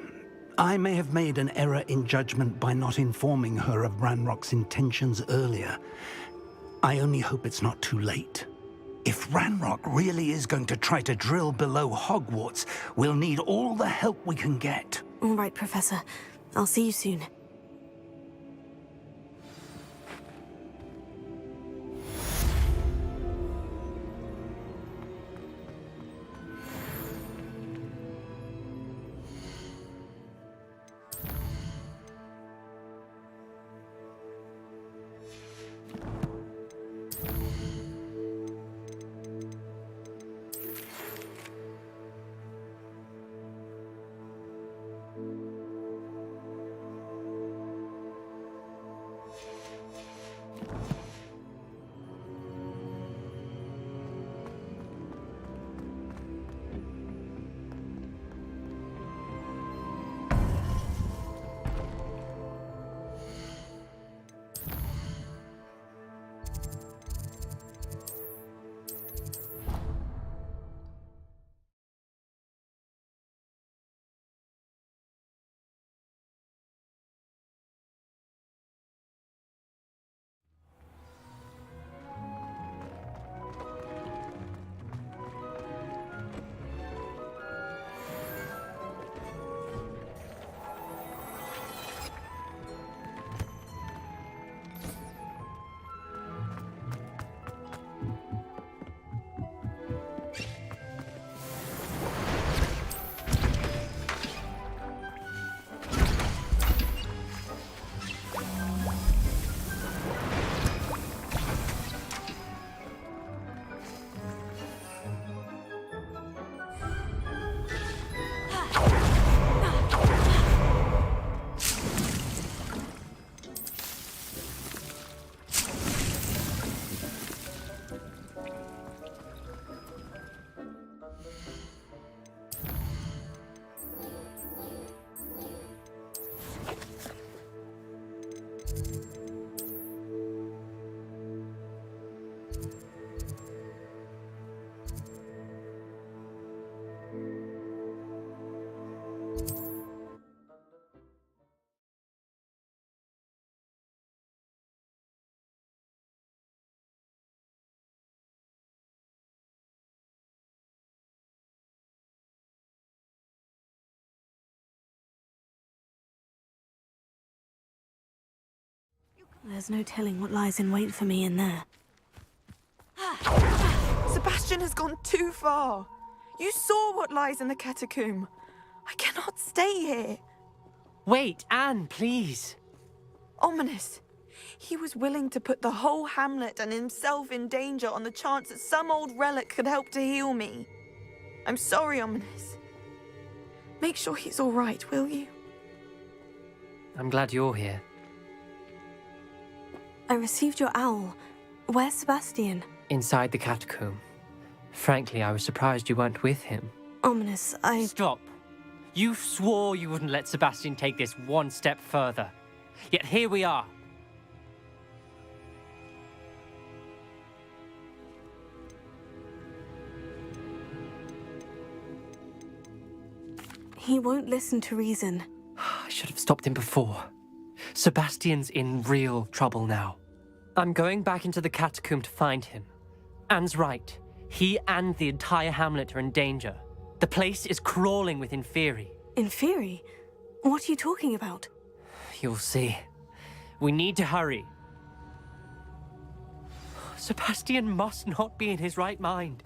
I may have made an error in judgment by not informing her of Ranrock's intentions earlier. I only hope it's not too late. If Ranrock really is going to try to drill below Hogwarts, we'll need all the help we can get. All right, Professor. I'll see you soon. There's no telling what lies in wait for me in there. Sebastian has gone too far. You saw what lies in the catacomb. I cannot stay here. Wait, Anne, please. Ominous. He was willing to put the whole hamlet and himself in danger on the chance that some old relic could help to heal me. I'm sorry, Ominous. Make sure he's all right, will you? I'm glad you're here. I received your owl. Where's Sebastian? Inside the catacomb. Frankly, I was surprised you weren't with him. Ominous, Stop. You swore you wouldn't let Sebastian take this one step further. Yet here we are. He won't listen to reason. I should have stopped him before. Sebastian's in real trouble now. I'm going back into the catacomb to find him. Anne's right. He and the entire hamlet are in danger. The place is crawling with Inferi. Inferi? What are you talking about? You'll see. We need to hurry. Sebastian must not be in his right mind.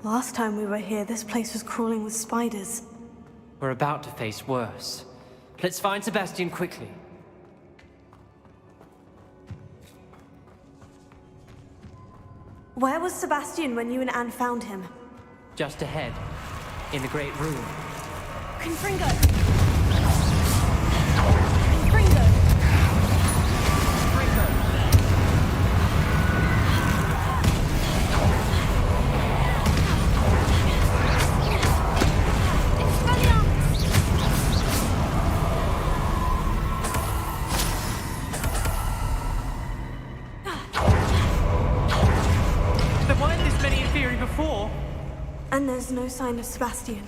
Last time we were here, this place was crawling with spiders. We're about to face worse. Let's find Sebastian quickly. Where was Sebastian when you and Anne found him? Just ahead, in the great room. Confringo! Confringo! And there's no sign of Sebastian.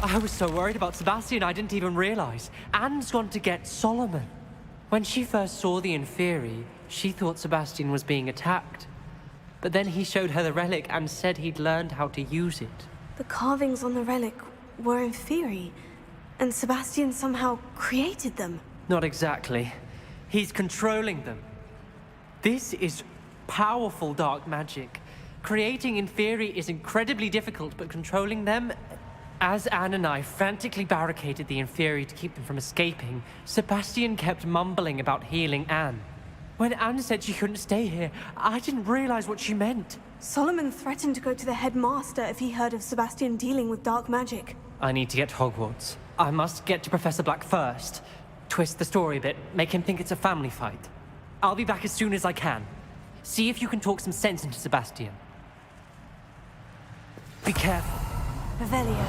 I was so worried about Sebastian, I didn't even realize. Anne's gone to get Solomon. When she first saw the Inferi, she thought Sebastian was being attacked. But then he showed her the relic and said he'd learned how to use it. The carvings on the relic were Inferi, and Sebastian somehow created them. Not exactly. He's controlling them. This is powerful dark magic. Creating Inferi is incredibly difficult, but controlling them... As Anne and I frantically barricaded the Inferi to keep them from escaping, Sebastian kept mumbling about healing Anne. When Anne said she couldn't stay here, I didn't realize what she meant. Solomon threatened to go to the headmaster if he heard of Sebastian dealing with dark magic. I need to get to Hogwarts. I must get to Professor Black first. Twist the story a bit, make him think it's a family fight. I'll be back as soon as I can. See if you can talk some sense into Sebastian. Be careful. Revelio.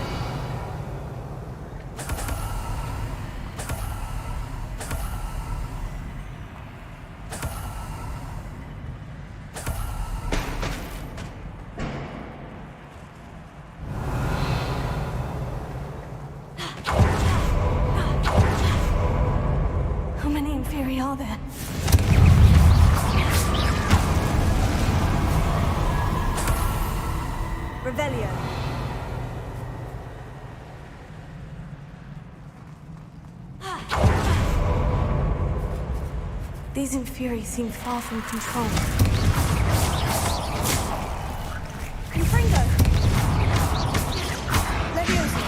How many Inferi are there? Revelio. These Inferi seem far from control. Confringo! Leviosa!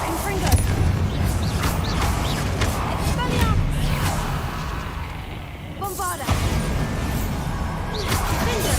Confringo! Expelliarmus! Bombarda! Defender!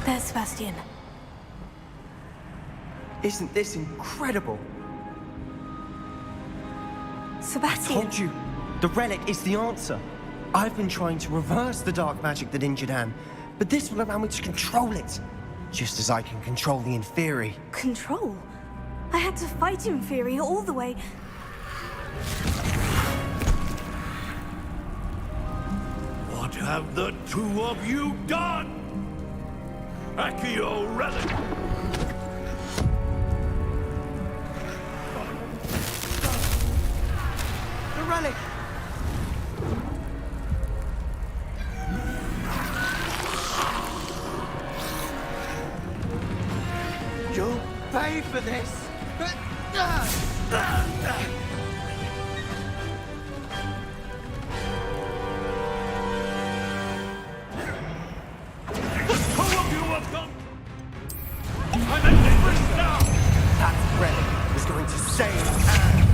There's Sebastian. Isn't this incredible? Sebastian! I told you, the relic is the answer. I've been trying to reverse the dark magic that injured Anne, but this will allow me to control it, just as I can control the Inferi. Control? I had to fight Inferi all the way. What have the two of you done? Accio relic! The relic! You'll pay for this! That relic is going to save Anne!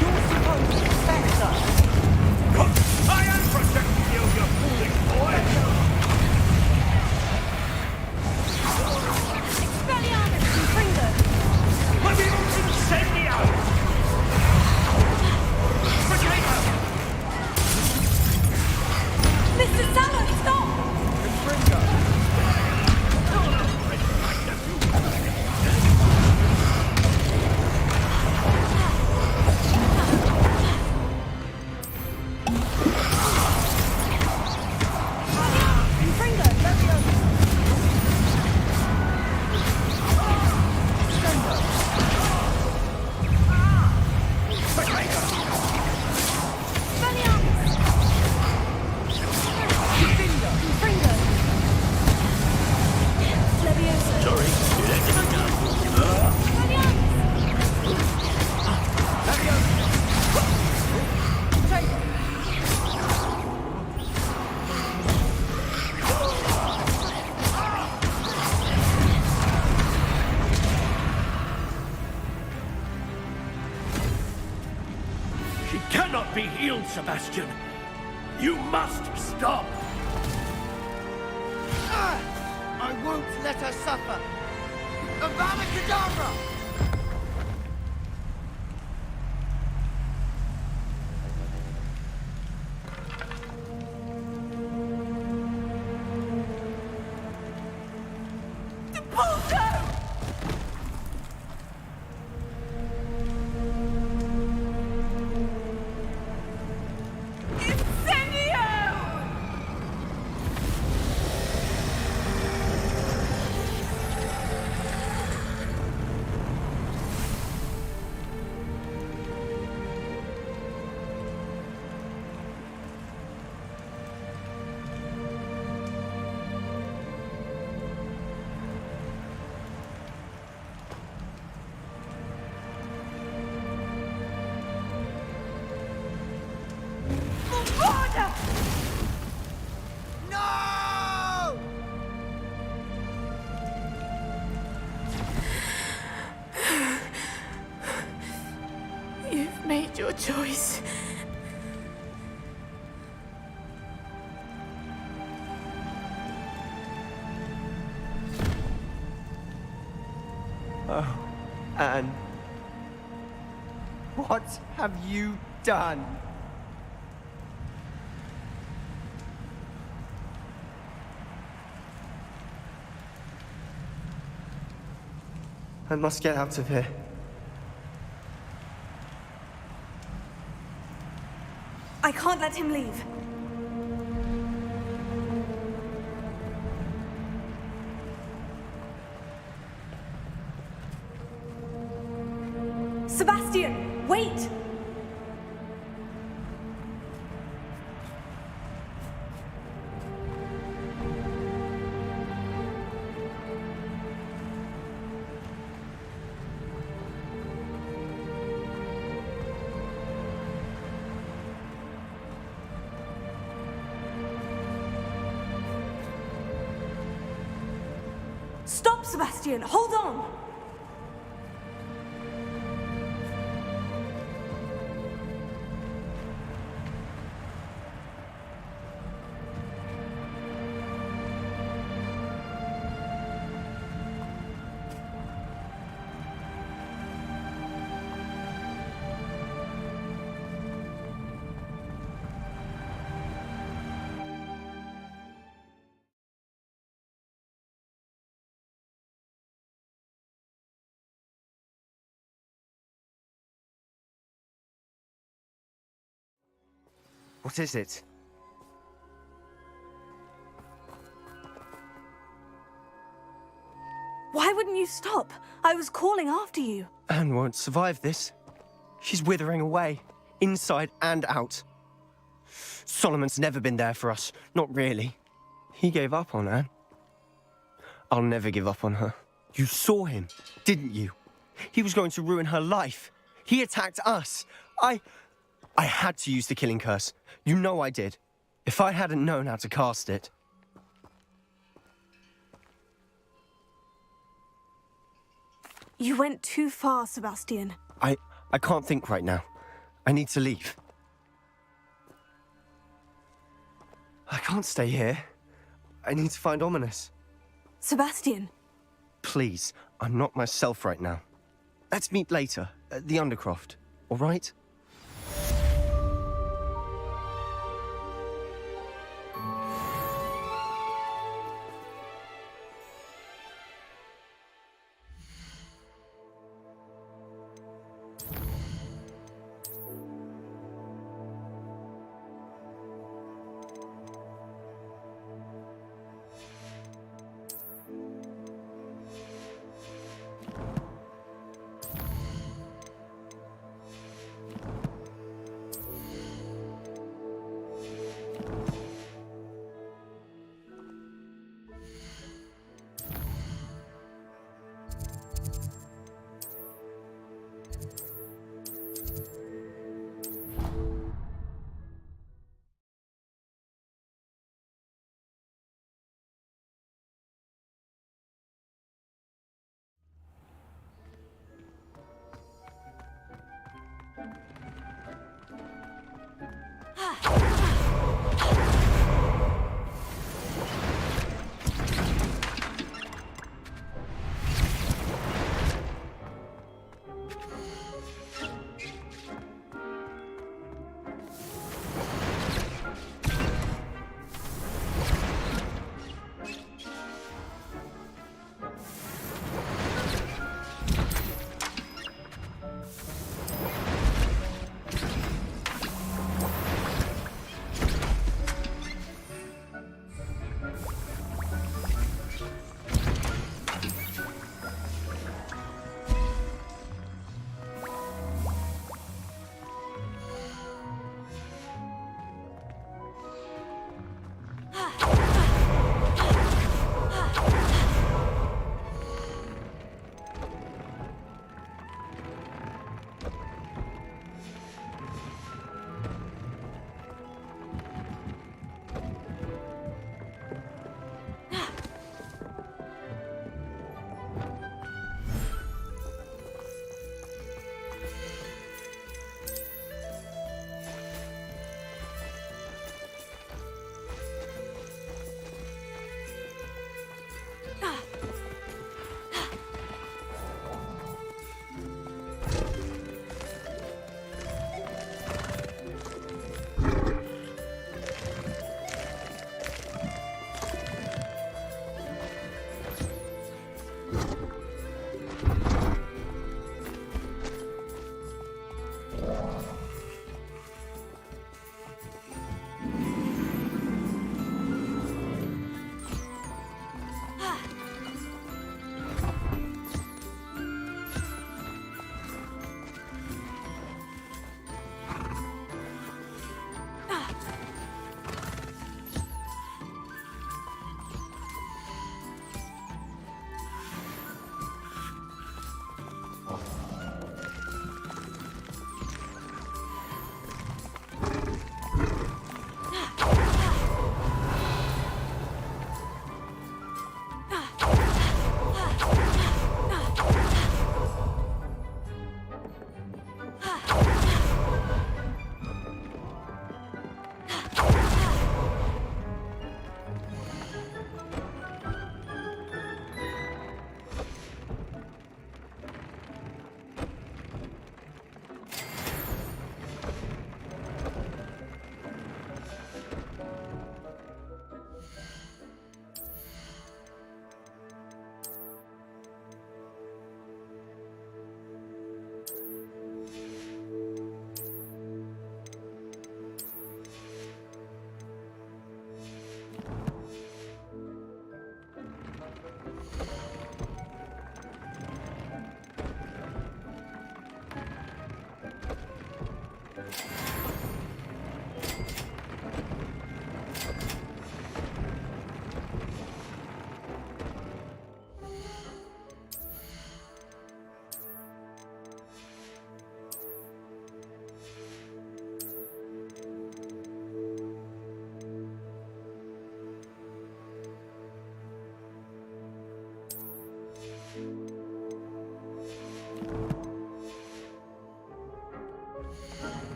You're supposed to protect us! I am protecting you, you foolish boy! Expelliarmus, Confringo! Leviosa incendio! Potato! Mr. Sallow, stop! Confringo! She cannot be healed, Sebastian. You must stop. I won't let her suffer! Avada Kedavra! No! You've made your choice. Oh, Anne. What have you done? I must get out of here. I can't let him leave. Sebastian, wait! Sebastian! Hold on! What is it? Why wouldn't you stop? I was calling after you. Anne won't survive this. She's withering away, inside and out. Solomon's never been there for us, not really. He gave up on Anne. I'll never give up on her. You saw him, didn't you? He was going to ruin her life. He attacked us. I had to use the killing curse. You know I did. If I hadn't known how to cast it... You went too far, Sebastian. I can't think right now. I need to leave. I can't stay here. I need to find Ominous. Sebastian! Please, I'm not myself right now. Let's meet later, at the Undercroft, all right?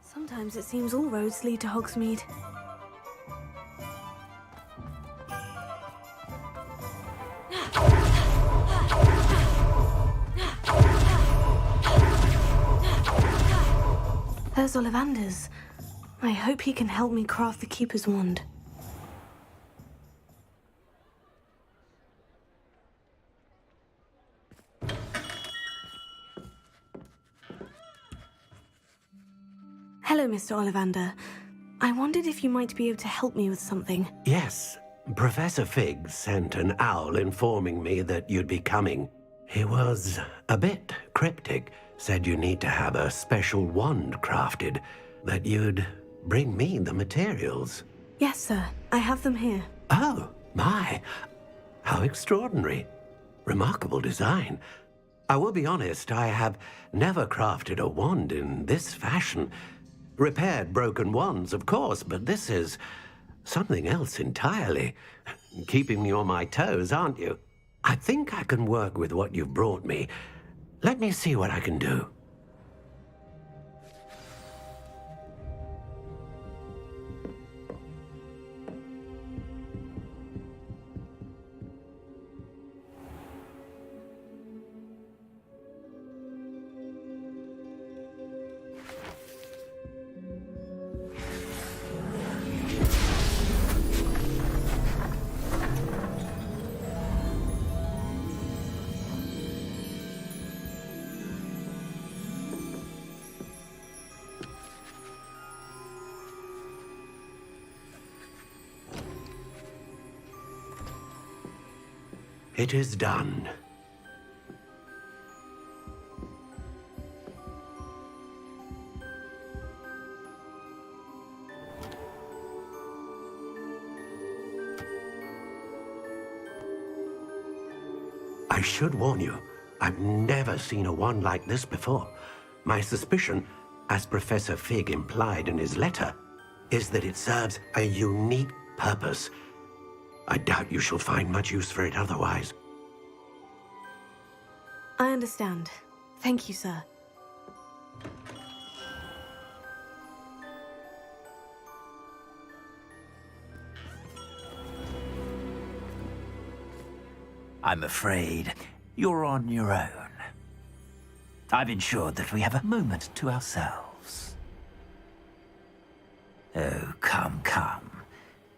Sometimes it seems all roads lead to Hogsmeade. There's Ollivander's. I hope he can help me craft the Keeper's wand. Hello, Mr. Ollivander. I wondered if you might be able to help me with something. Yes, Professor Fig sent an owl informing me that you'd be coming. He was a bit cryptic, said you need to have a special wand crafted, that you'd bring me the materials. Yes, sir. I have them here. Oh, my. How extraordinary. Remarkable design. I will be honest, I have never crafted a wand in this fashion. Repaired broken wands, of course, but this is something else entirely. Keeping me on my toes, aren't you? I think I can work with what you've brought me. Let me see what I can do. It is done. I should warn you, I've never seen a wand like this before. My suspicion, as Professor Fig implied in his letter, is that it serves a unique purpose. I doubt you shall find much use for it otherwise. I understand. Thank you, sir. I'm afraid you're on your own. I've ensured that we have a moment to ourselves. Oh, come, come.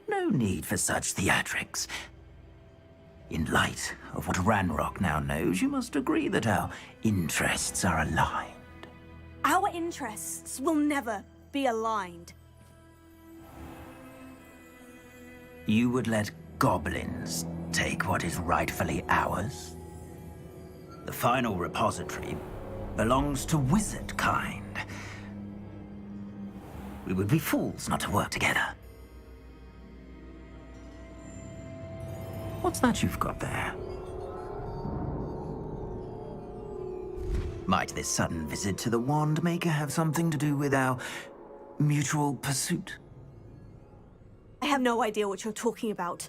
No need for such theatrics. In light of what Ranrock now knows, you must agree that our interests are aligned. Our interests will never be aligned. You would let goblins take what is rightfully ours? The final repository belongs to wizard kind. We would be fools not to work together. What's that you've got there? Might this sudden visit to the Wand Maker have something to do with our mutual pursuit? I have no idea what you're talking about.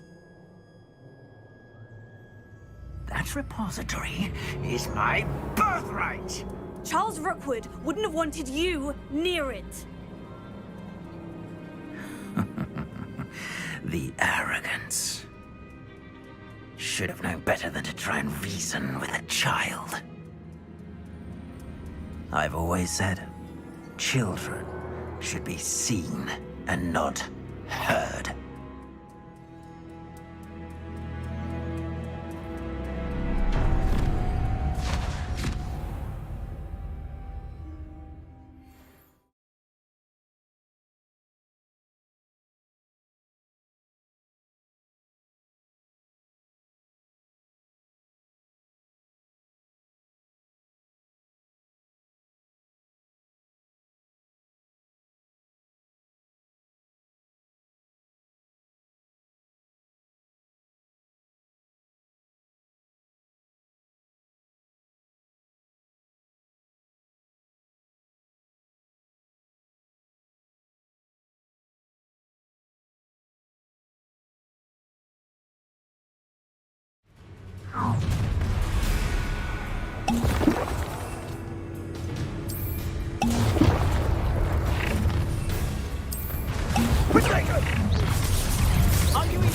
That repository is my birthright! Charles Rookwood wouldn't have wanted you near it. The arrogance. Should have known better than to try and reason with a child. I've always said, children should be seen and not heard.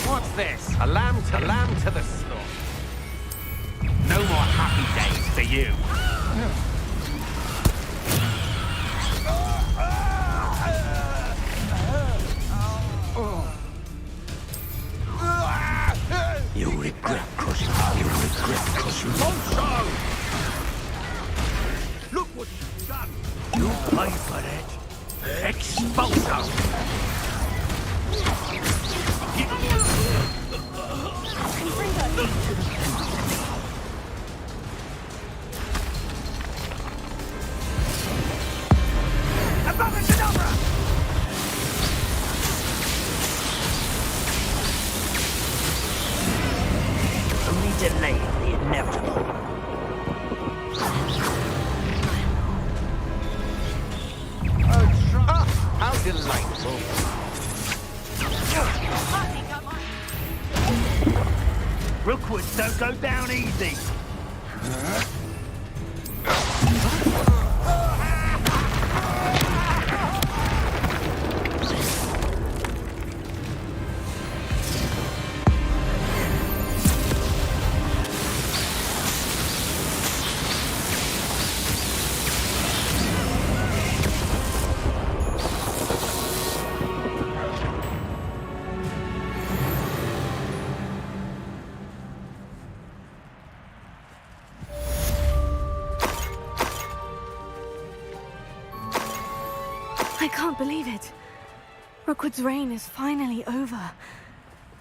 What's this? A lamb to the slaughter. No more happy days for you. You regret crushing. You regret crushing. Also! Look what you've done! You pay for it! Expulso! Only delay the inevitable. How delightful. Rookwoods don't go down easy. I can't believe it. Rookwood's reign is finally over.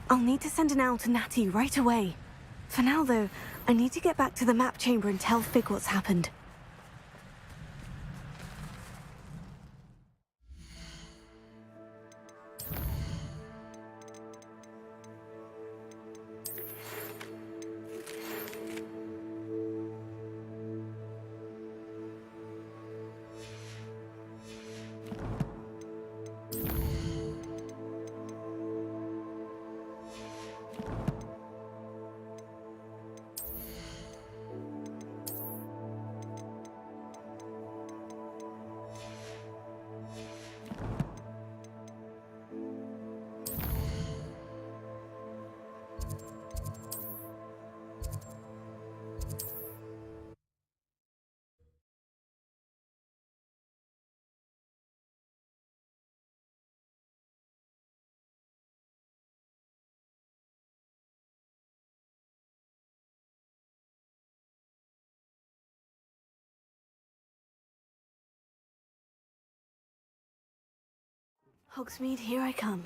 I'll need to send an owl to Natty right away. For now, though, I need to get back to the map chamber and tell Fig what's happened. Hogsmeade, here I come.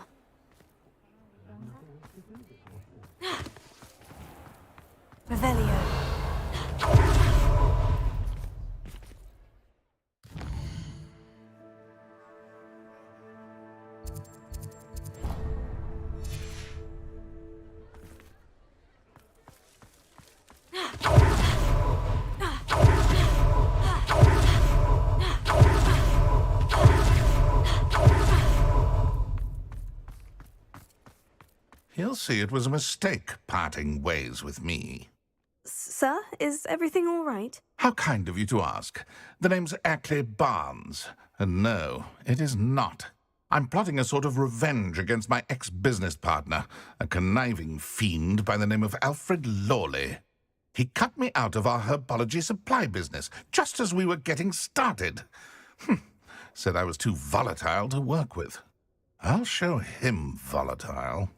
Revelio. He'll see it was a mistake parting ways with me. Sir, is everything all right? How kind of you to ask. The name's Ackley Barnes. And no, it is not. I'm plotting a sort of revenge against my ex-business partner, a conniving fiend by the name of Alfred Lawley. He cut me out of our herbology supply business just as we were getting started. Said I was too volatile to work with. I'll show him volatile.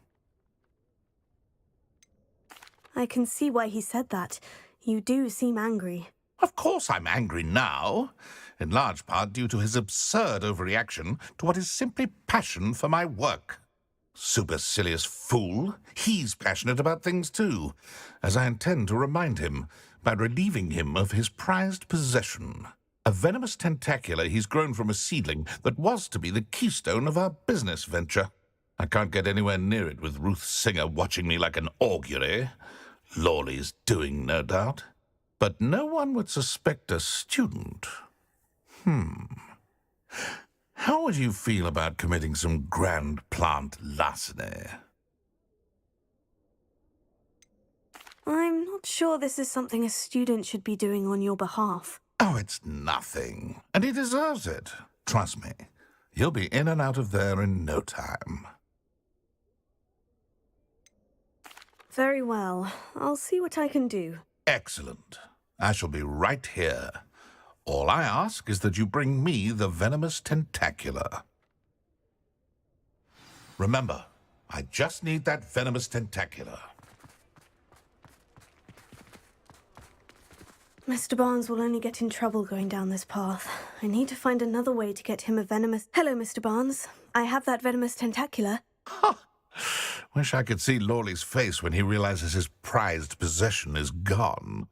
I can see why he said that. You do seem angry. Of course I'm angry now, in large part due to his absurd overreaction to what is simply passion for my work. Supercilious fool, he's passionate about things too, as I intend to remind him by relieving him of his prized possession. A venomous tentacula he's grown from a seedling that was to be the keystone of our business venture. I can't get anywhere near it with Ruth Singer watching me like an augury. Lawley's doing, no doubt. But no one would suspect a student. How would you feel about committing some grand plant larceny? I'm not sure this is something a student should be doing on your behalf. Oh, it's nothing. And he deserves it. Trust me. You'll be in and out of there in no time. Very well. I'll see what I can do. Excellent. I shall be right here. All I ask is that you bring me the venomous tentacular. Remember, I just need that venomous tentacular. Mr. Barnes will only get in trouble going down this path. I need to find another way to get him a venomous... Hello, Mr. Barnes. I have that venomous tentacular. Wish I could see Lawley's face when he realizes his prized possession is gone.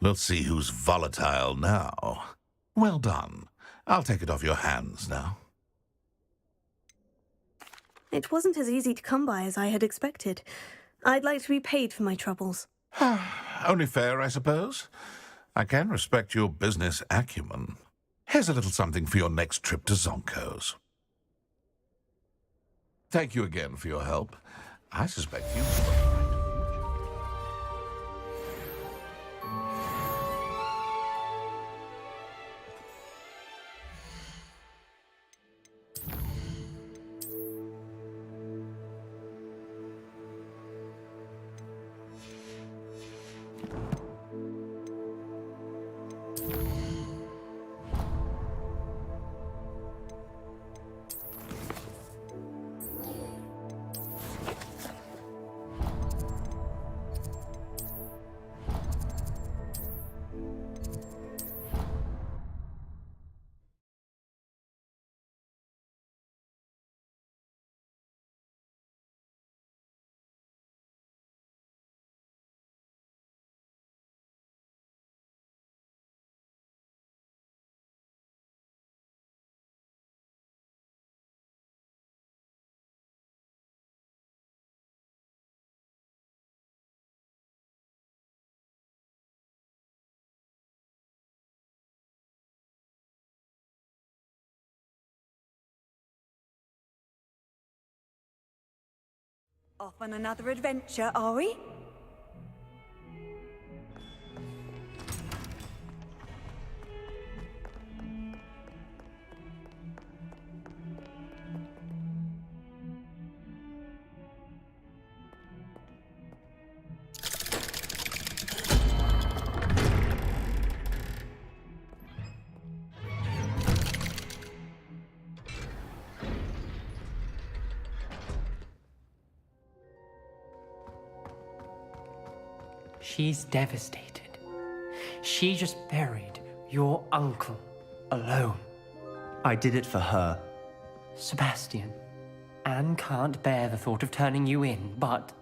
We'll see who's volatile now. Well done. I'll take it off your hands now. It wasn't as easy to come by as I had expected. I'd like to be paid for my troubles. Only fair, I suppose. I can respect your business acumen. Here's a little something for your next trip to Zonko's. Thank you again for your help. I suspect you... Off on another adventure, are we? She's devastated. She just buried your uncle alone. I did it for her. Sebastian, Anne can't bear the thought of turning you in, but...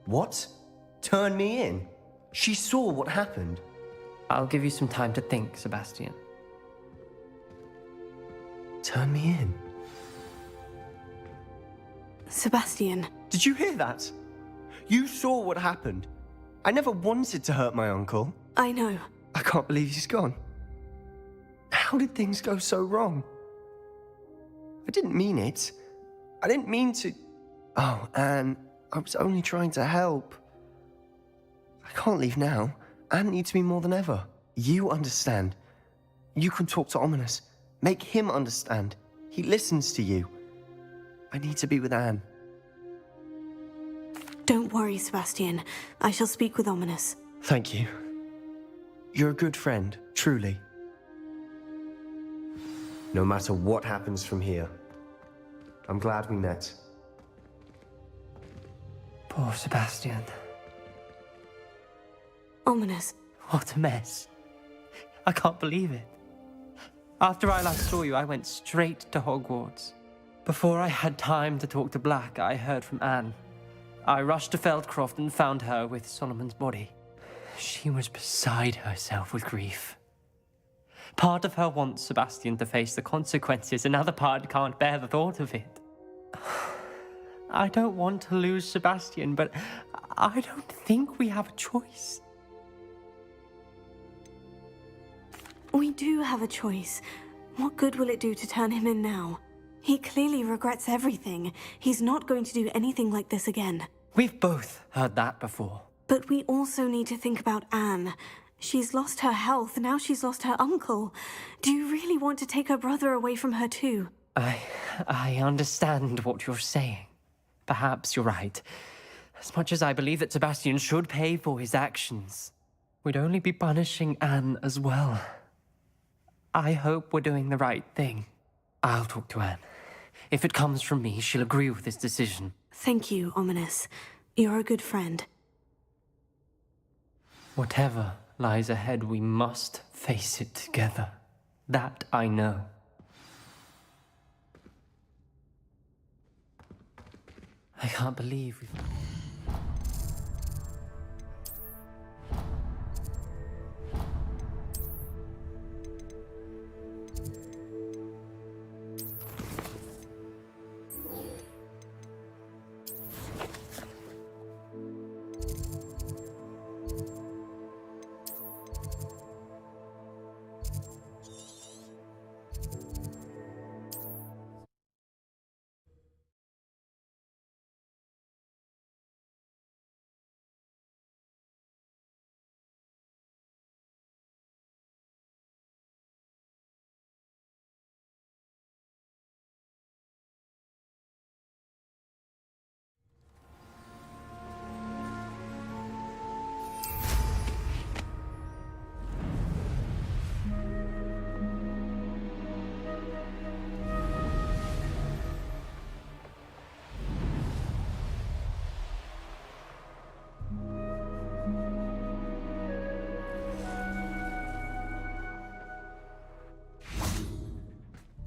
What? Turn me in? She saw what happened. I'll give you some time to think, Sebastian. Turn me in? Sebastian. Did you hear that? You saw what happened. I never wanted to hurt my uncle. I know. I can't believe he's gone. How did things go so wrong? I didn't mean it. I didn't mean to... Oh, Anne, I was only trying to help. I can't leave now. Anne needs me more than ever. You understand. You can talk to Ominous. Make him understand. He listens to you. I need to be with Anne. Don't worry, Sebastian. I shall speak with Ominous. Thank you. You're a good friend, truly. No matter what happens from here, I'm glad we met. Poor Sebastian. Ominous. What a mess. I can't believe it. After I last saw you, I went straight to Hogwarts. Before I had time to talk to Black, I heard from Anne. I rushed to Feldcroft and found her with Solomon's body. She was beside herself with grief. Part of her wants Sebastian to face the consequences, another part can't bear the thought of it. I don't want to lose Sebastian, but I don't think we have a choice. We do have a choice. What good will it do to turn him in now? He clearly regrets everything. He's not going to do anything like this again. We've both heard that before. But we also need to think about Anne. She's lost her health, now she's lost her uncle. Do you really want to take her brother away from her too? I understand what you're saying. Perhaps you're right. As much as I believe that Sebastian should pay for his actions, we'd only be punishing Anne as well. I hope we're doing the right thing. I'll talk to Anne. If it comes from me, she'll agree with this decision. Thank you, Ominous. You're a good friend. Whatever lies ahead, we must face it together. That I know. I can't believe we've...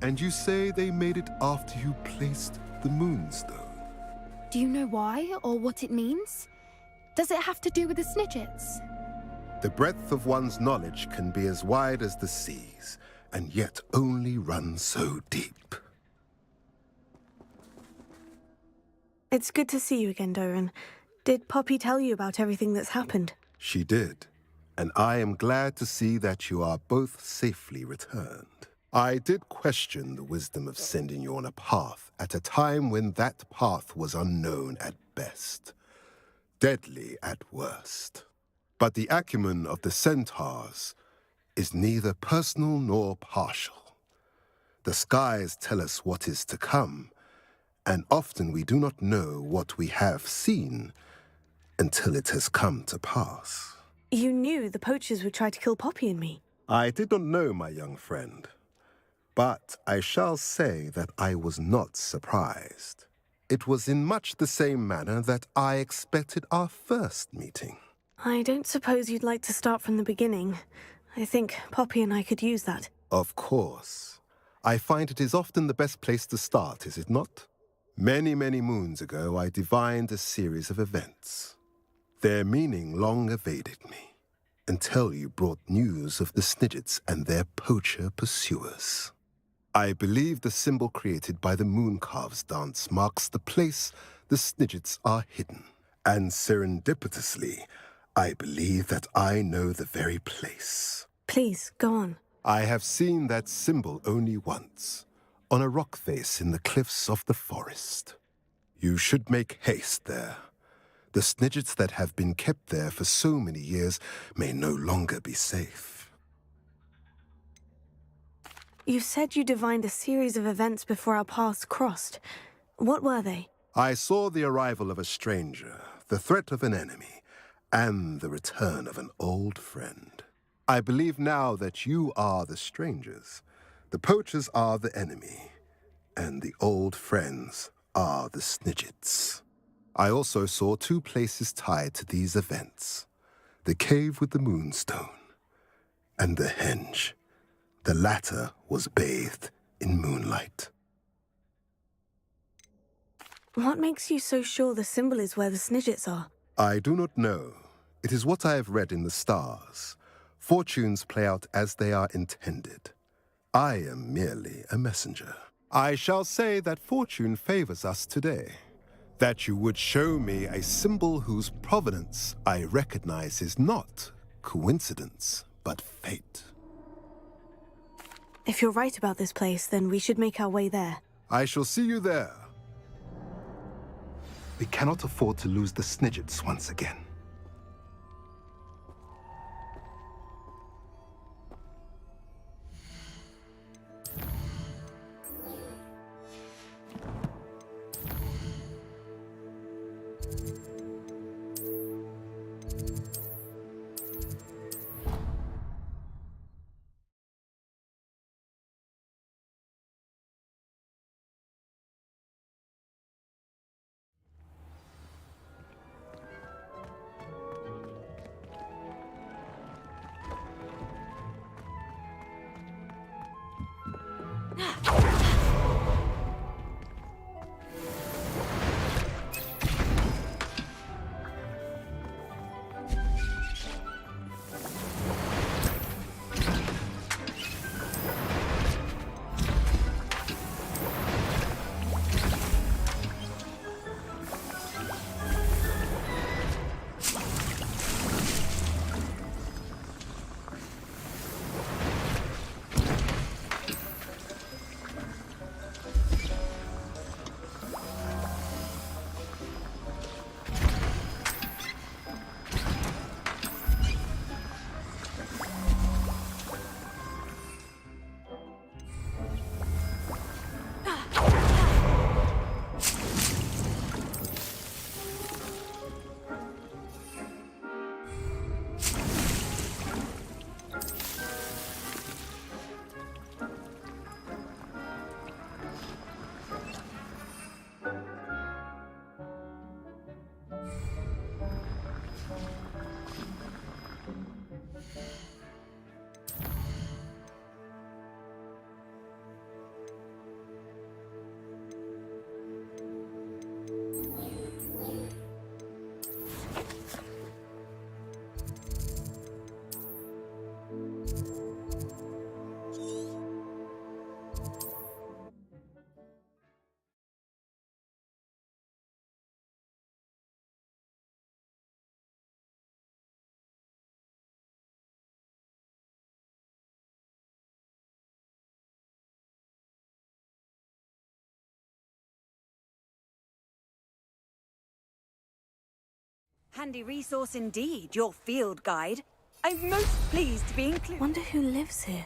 And you say they made it after you placed the moonstone? Do you know why or what it means? Does it have to do with the Snidgets? The breadth of one's knowledge can be as wide as the seas, and yet only run so deep. It's good to see you again, Doran. Did Poppy tell you about everything that's happened? She did, and I am glad to see that you are both safely returned. I did question the wisdom of sending you on a path at a time when that path was unknown at best, deadly at worst. But the acumen of the centaurs is neither personal nor partial. The skies tell us what is to come, and often we do not know what we have seen until it has come to pass. You knew the poachers would try to kill Poppy and me. I did not know, my young friend. But I shall say that I was not surprised. It was in much the same manner that I expected our first meeting. I don't suppose you'd like to start from the beginning. I think Poppy and I could use that. Of course. I find it is often the best place to start, is it not? Many, many moons ago, I divined a series of events. Their meaning long evaded me, until you brought news of the Snidgets and their poacher pursuers. I believe the symbol created by the Mooncalves dance marks the place the Snidgets are hidden. And serendipitously, I believe that I know the very place. Please, go on. I have seen that symbol only once, on a rock face in the cliffs of the forest. You should make haste there. The Snidgets that have been kept there for so many years may no longer be safe. You said you divined a series of events before our paths crossed. What were they? I saw the arrival of a stranger, the threat of an enemy, and the return of an old friend. I believe now that you are the strangers, the poachers are the enemy, and the old friends are the Snidgets. I also saw two places tied to these events, the cave with the moonstone and the henge. The latter was bathed in moonlight. What makes you so sure the symbol is where the Snidgets are? I do not know. It is what I have read in the stars. Fortunes play out as they are intended. I am merely a messenger. I shall say that fortune favors us today. That you would show me a symbol whose provenance I recognize is not coincidence, but fate. If you're right about this place, then we should make our way there. I shall see you there. We cannot afford to lose the Snidgets once again. Handy resource indeed, your field guide. I'm most pleased to be included. Wonder who lives here.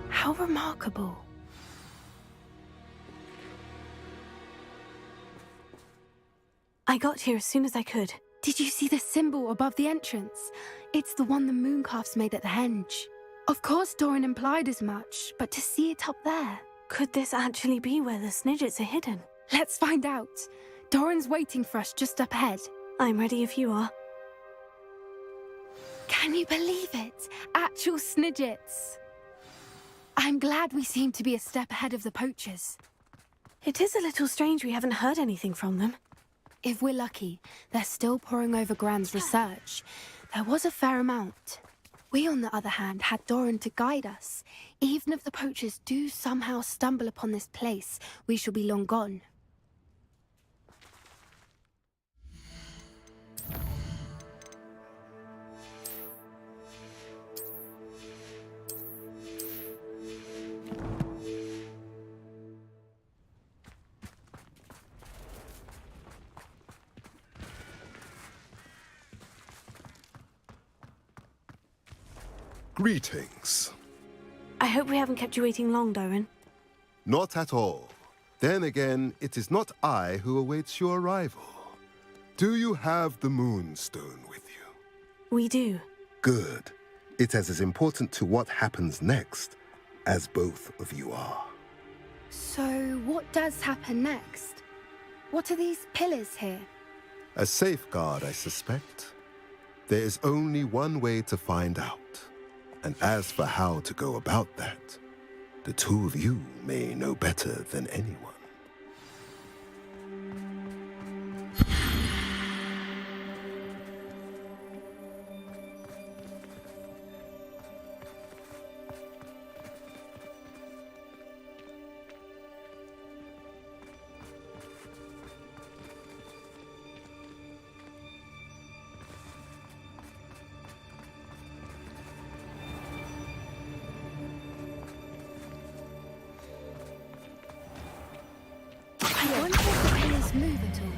How remarkable. I got here as soon as I could. Did you see the symbol above the entrance? It's the one the mooncalfs made at the henge. Of course Doran implied as much, but to see it up there... Could this actually be where the Snidgets are hidden? Let's find out. Doran's waiting for us just up ahead. I'm ready if you are. Can you believe it? Actual Snidgets. I'm glad we seem to be a step ahead of the poachers. It is a little strange we haven't heard anything from them. If we're lucky, they're still poring over Gran's research. There was a fair amount. We, on the other hand, had Doran to guide us. Even if the poachers do somehow stumble upon this place, we shall be long gone. Greetings. I hope we haven't kept you waiting long, Doran. Not at all. Then again, it is not I who awaits your arrival. Do you have the Moonstone with you? We do. Good. It is as important to what happens next as both of you are. So, what does happen next? What are these pillars here? A safeguard, I suspect. There is only one way to find out. And as for how to go about that, the two of you may know better than anyone. I wonder if the pillars move at all.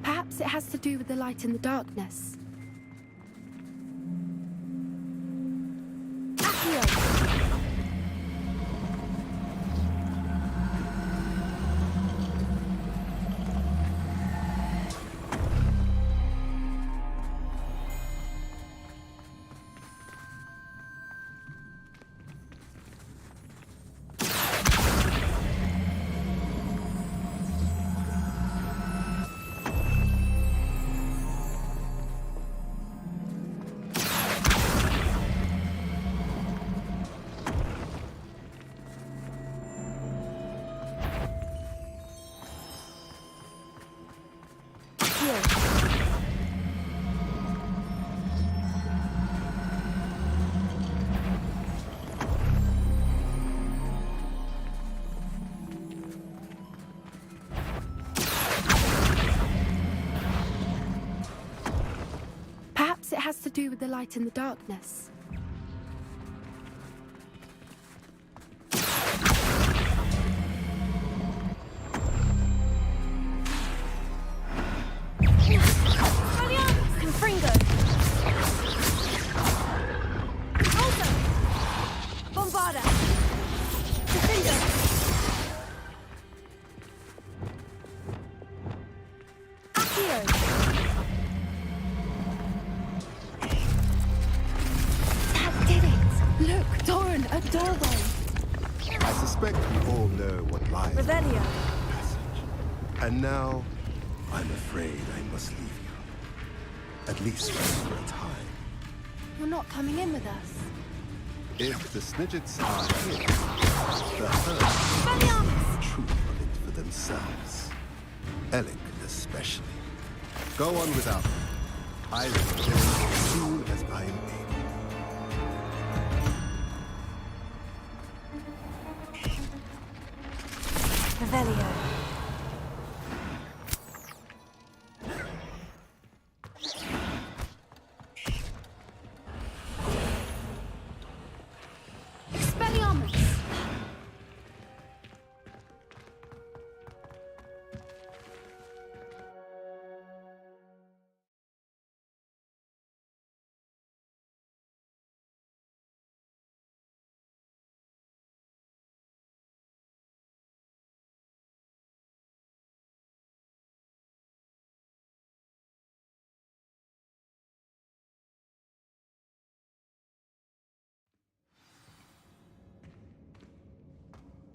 Perhaps it has to do with the light in the darkness. Perhaps it has to do with the light in the darkness. Bombarda! Gryffindor! Accio! That did it! Look, Doran, a doorway. I suspect we all know what lies in Revelio. that passage. And now, I'm afraid I must leave you. At least for a time. You're not coming in with us. If the Snidgets are here, the herd will see the truth of it for themselves. Alec especially. Go on without me. I will return as soon as I am able. Revelio. Expelliarmus!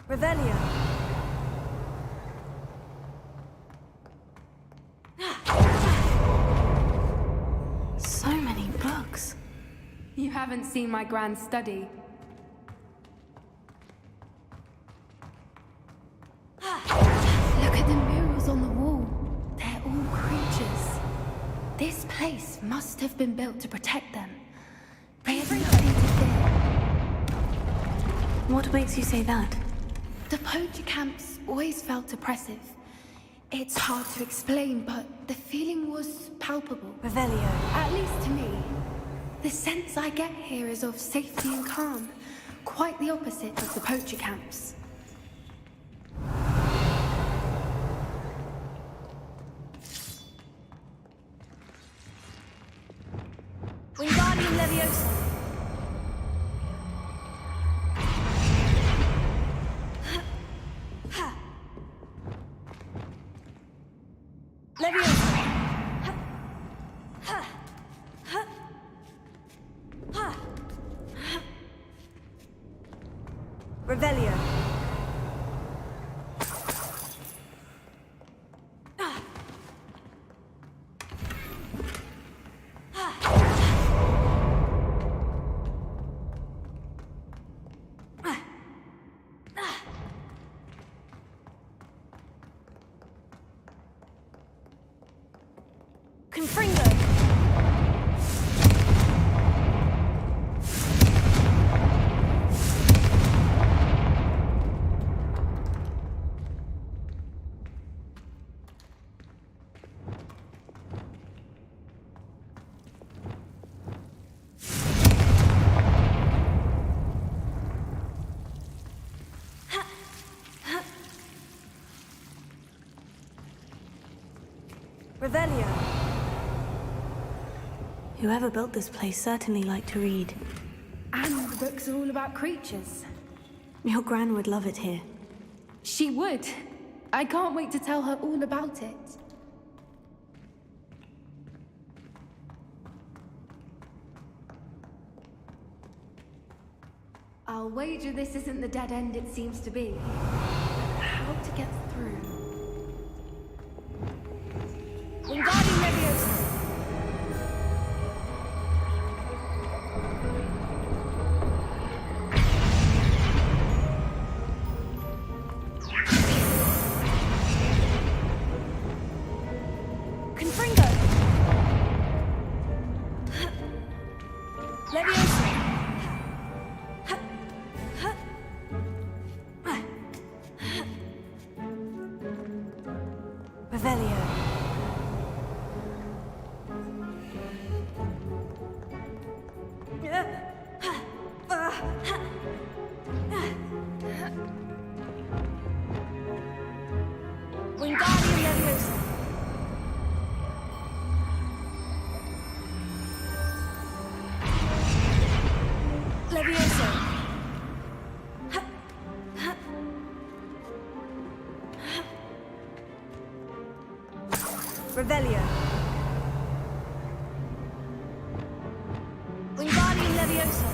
Revelio. So many books. You haven't seen my grand study. Look at the murals on the wall. They're all creatures. This place must have been built to protect them. They have nothing to fear. What makes you say that? The poacher camps always felt oppressive. It's hard to explain, but the feeling was palpable. Revelio. At least to me. The sense I get here is of safety and calm. Quite the opposite of the poacher camps. Wingardium Leviosa. Leviosa. Revelio. Confringo. Revelio. Whoever built this place certainly liked to read. And the books are all about creatures. Your gran would love it here. She would. I can't wait to tell her all about it. I'll wager this isn't the dead end it seems to be. But how to get through? Wingardium Leviosa. Confringo. Leviosa. Revelio. Wingardium Leviosa. Leviosa. Revelio. Wingardium Leviosa.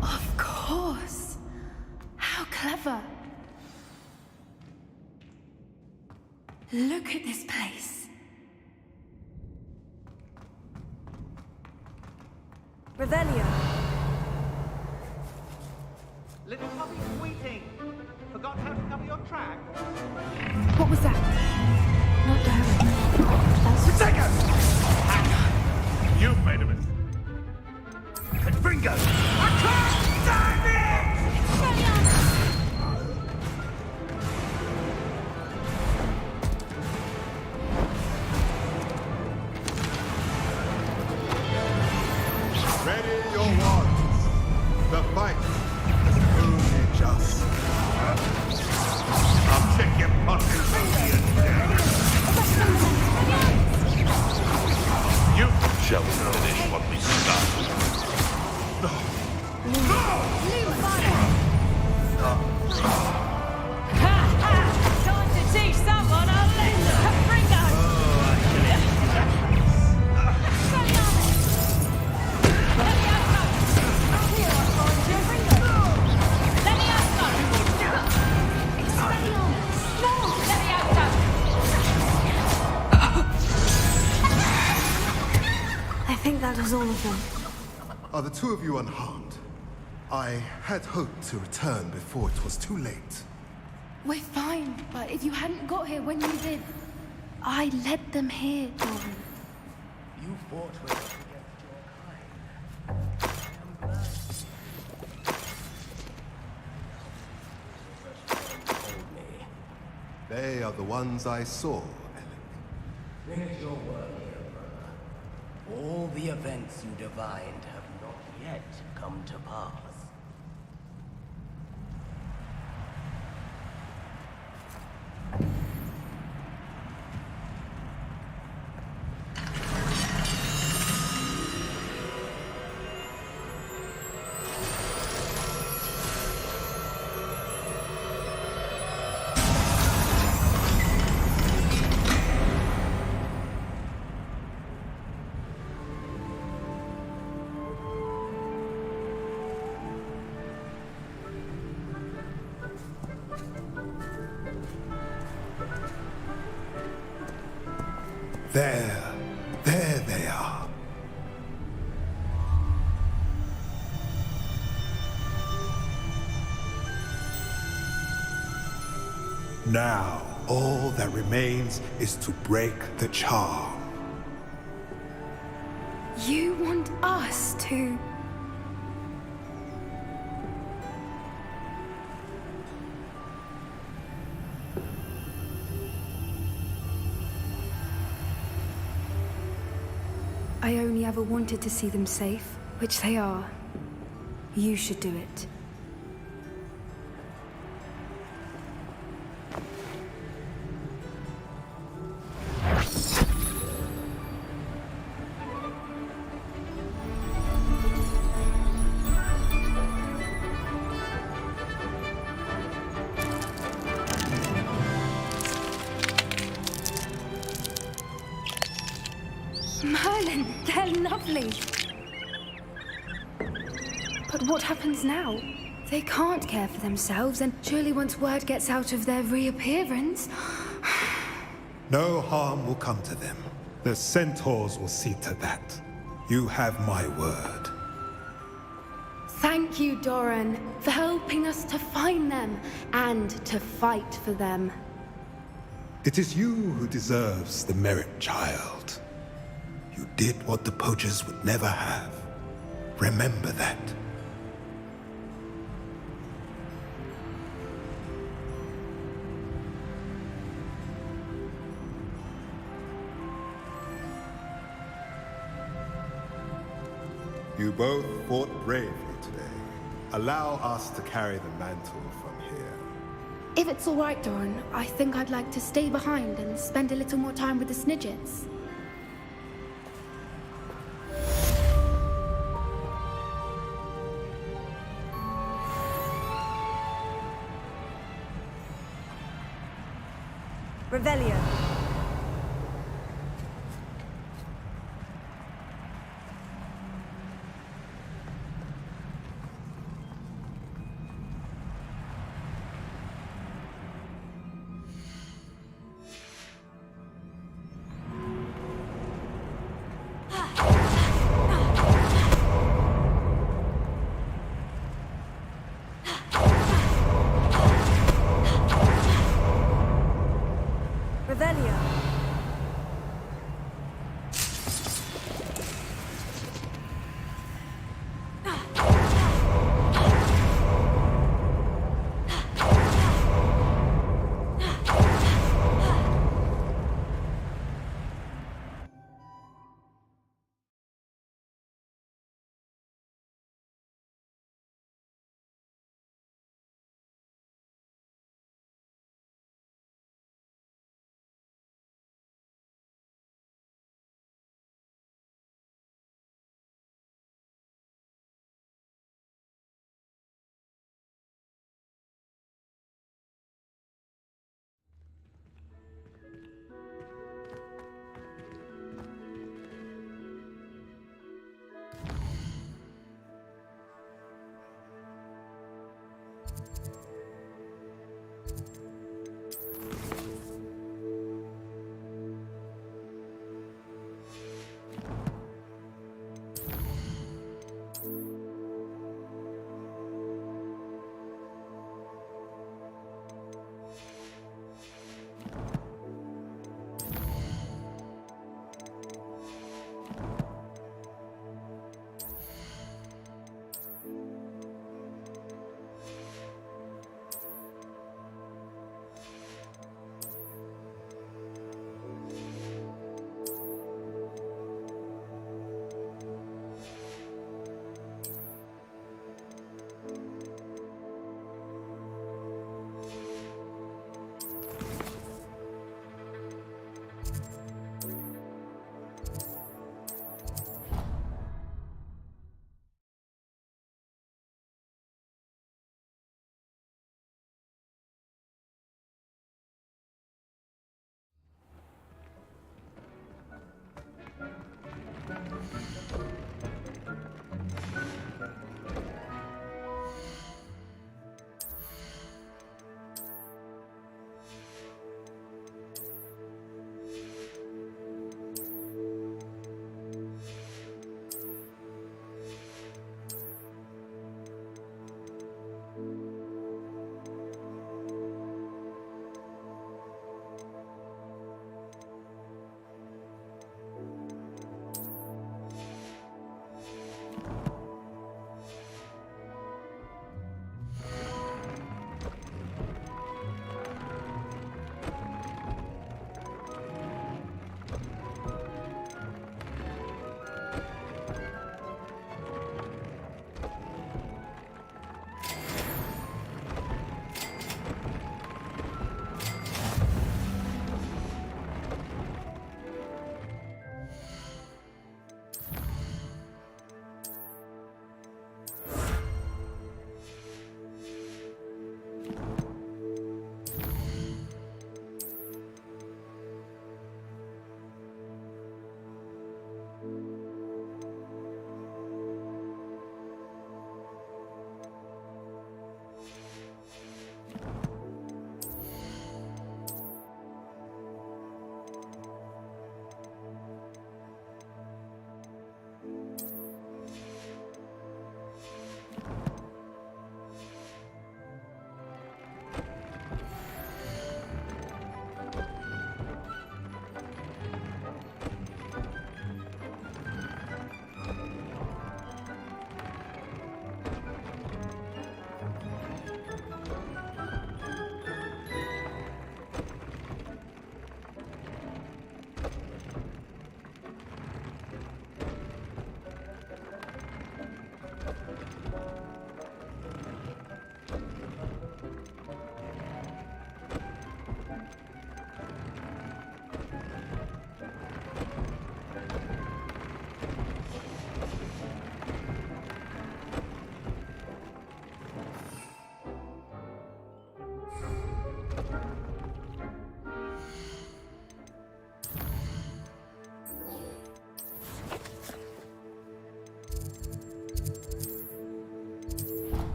Of course. How clever. Look at this place. Revelio. Little puppy squeaking. Forgot how to cover your track? What was that? Not Darren. That's Second! You've made a mistake. Confringo! I can't stand it! Ready your wands. The fight is only just. I'll check your pockets on the end. You shall finish what we started. Time to teach someone a lesson. Confringo. I think that was all of them. Are the two of you unharmed? I had hoped to return before it was too late. We're fine, but if you hadn't got here when you did, I led them here, Doran. You fought with us against your kind. They are the ones I saw, Finish your work here, brother. All the events you divined have not yet come to pass. There they are. Now, all that remains is to break the charm. You want us to... I only ever wanted to see them safe, which they are. You should do it. Merlin, they're lovely. But what happens now? They can't care for themselves, and surely once word gets out of their reappearance... No harm will come to them. The centaurs will see to that. You have my word. Thank you, Doran, for helping us to find them and to fight for them. It is you who deserves the merit, child. You did what the poachers would never have. Remember that. You both fought bravely today. Allow us to carry the mantle from here. If it's all right, Doran, I think I'd like to stay behind and spend a little more time with the Snidgets. Revelio. Revelio.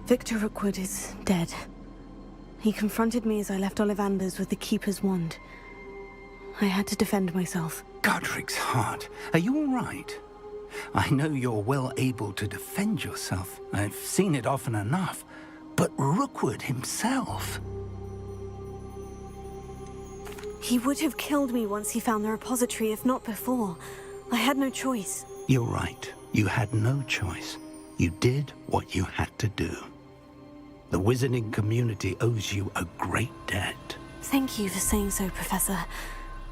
Victor Rookwood is dead. He confronted me as I left Ollivander's with the Keeper's wand. I had to defend myself. Godric's heart. Are you all right? I know you're well able to defend yourself. I've seen it often enough. But Rookwood himself... He would have killed me once he found the repository, if not before. I had no choice. You're right. You had no choice. You did what you had to do. The wizarding community owes you a great debt. Thank you for saying so, Professor.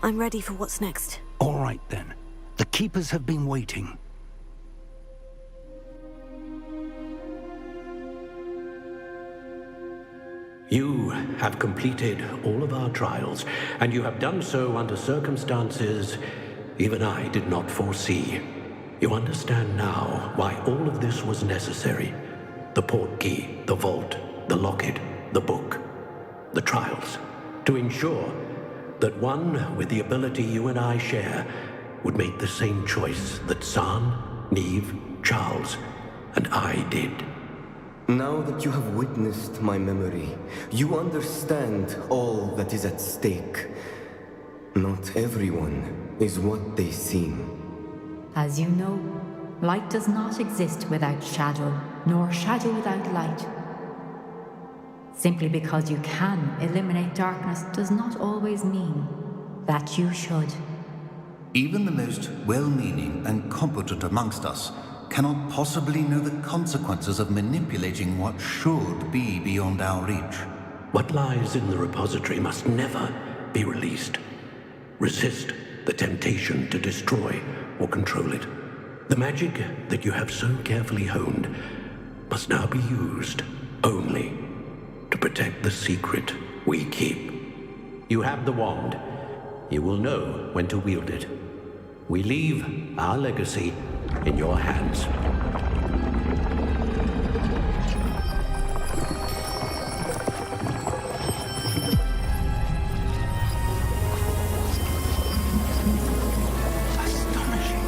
I'm ready for what's next. All right, then. The Keepers have been waiting. You have completed all of our trials, and you have done so under circumstances even I did not foresee. You understand now why all of this was necessary. The portkey, the vault, the locket, the book, the trials, to ensure that one with the ability you and I share would make the same choice that San, Neve, Charles, and I did. Now that you have witnessed my memory, you understand all that is at stake. Not everyone is what they seem. As you know, light does not exist without shadow, nor shadow without light. Simply because you can eliminate darkness does not always mean that you should. Even the most well-meaning and competent amongst us cannot possibly know the consequences of manipulating what should be beyond our reach. What lies in the repository must never be released. Resist the temptation to destroy or control it. The magic that you have so carefully honed must now be used only to protect the secret we keep. You have the wand. You will know when to wield it. We leave our legacy in your hands. Astonishing.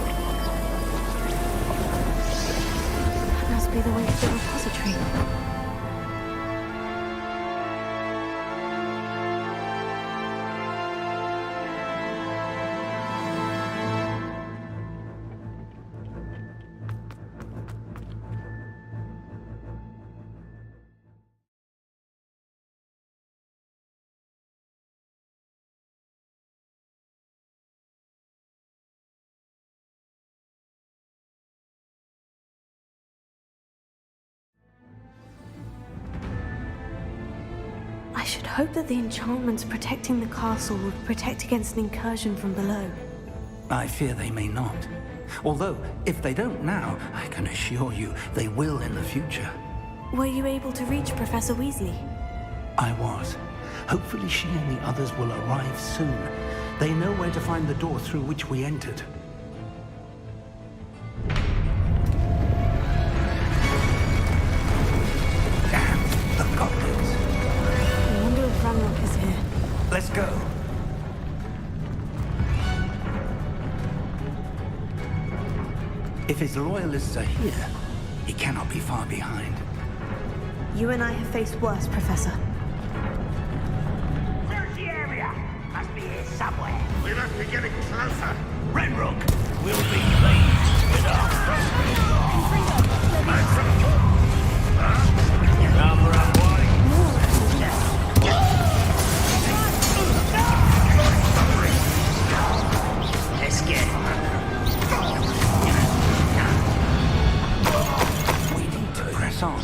That must be the way to the repository. I should hope that the enchantments protecting the castle would protect against an incursion from below. I fear they may not. Although, if they don't now, I can assure you they will in the future. Were you able to reach Professor Weasley? I was. Hopefully she and the others will arrive soon. They know where to find the door through which we entered. Damn, the goblins. I wonder if Ranroka is here. Let's go. If his loyalists are here, he cannot be far behind. You and I have faced worse, Professor. Search the area! Must be here somewhere. We must be getting closer. Ranroka will be pleased with our Let's get Press on.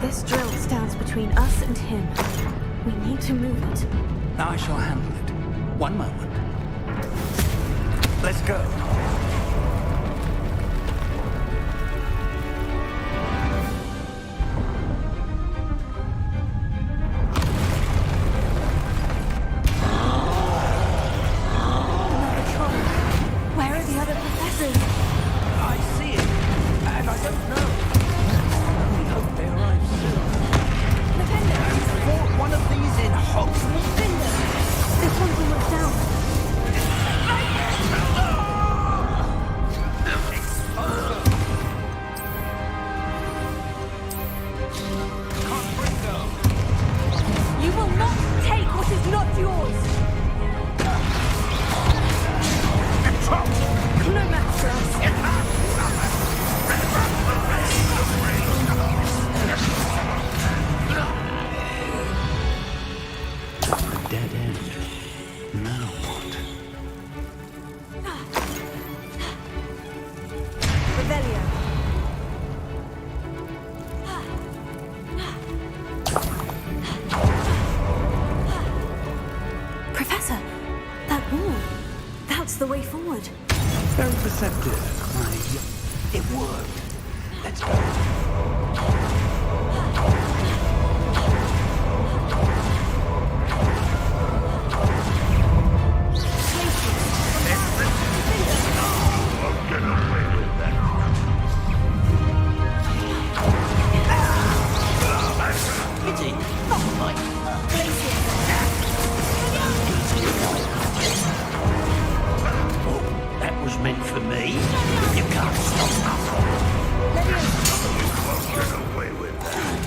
This drill stands between us and him. We need to move it. I shall handle it. One moment. Let's go. Another troll. Where are the other professors? I see it, and I don't know. We hope they arrive soon. Lavender! Fought one of these in Hogsmeade? Lavender! This one's almost down. forward. Very perceptive. It worked. Let's go. That was meant for me. You can't stop us. You won't get away with that.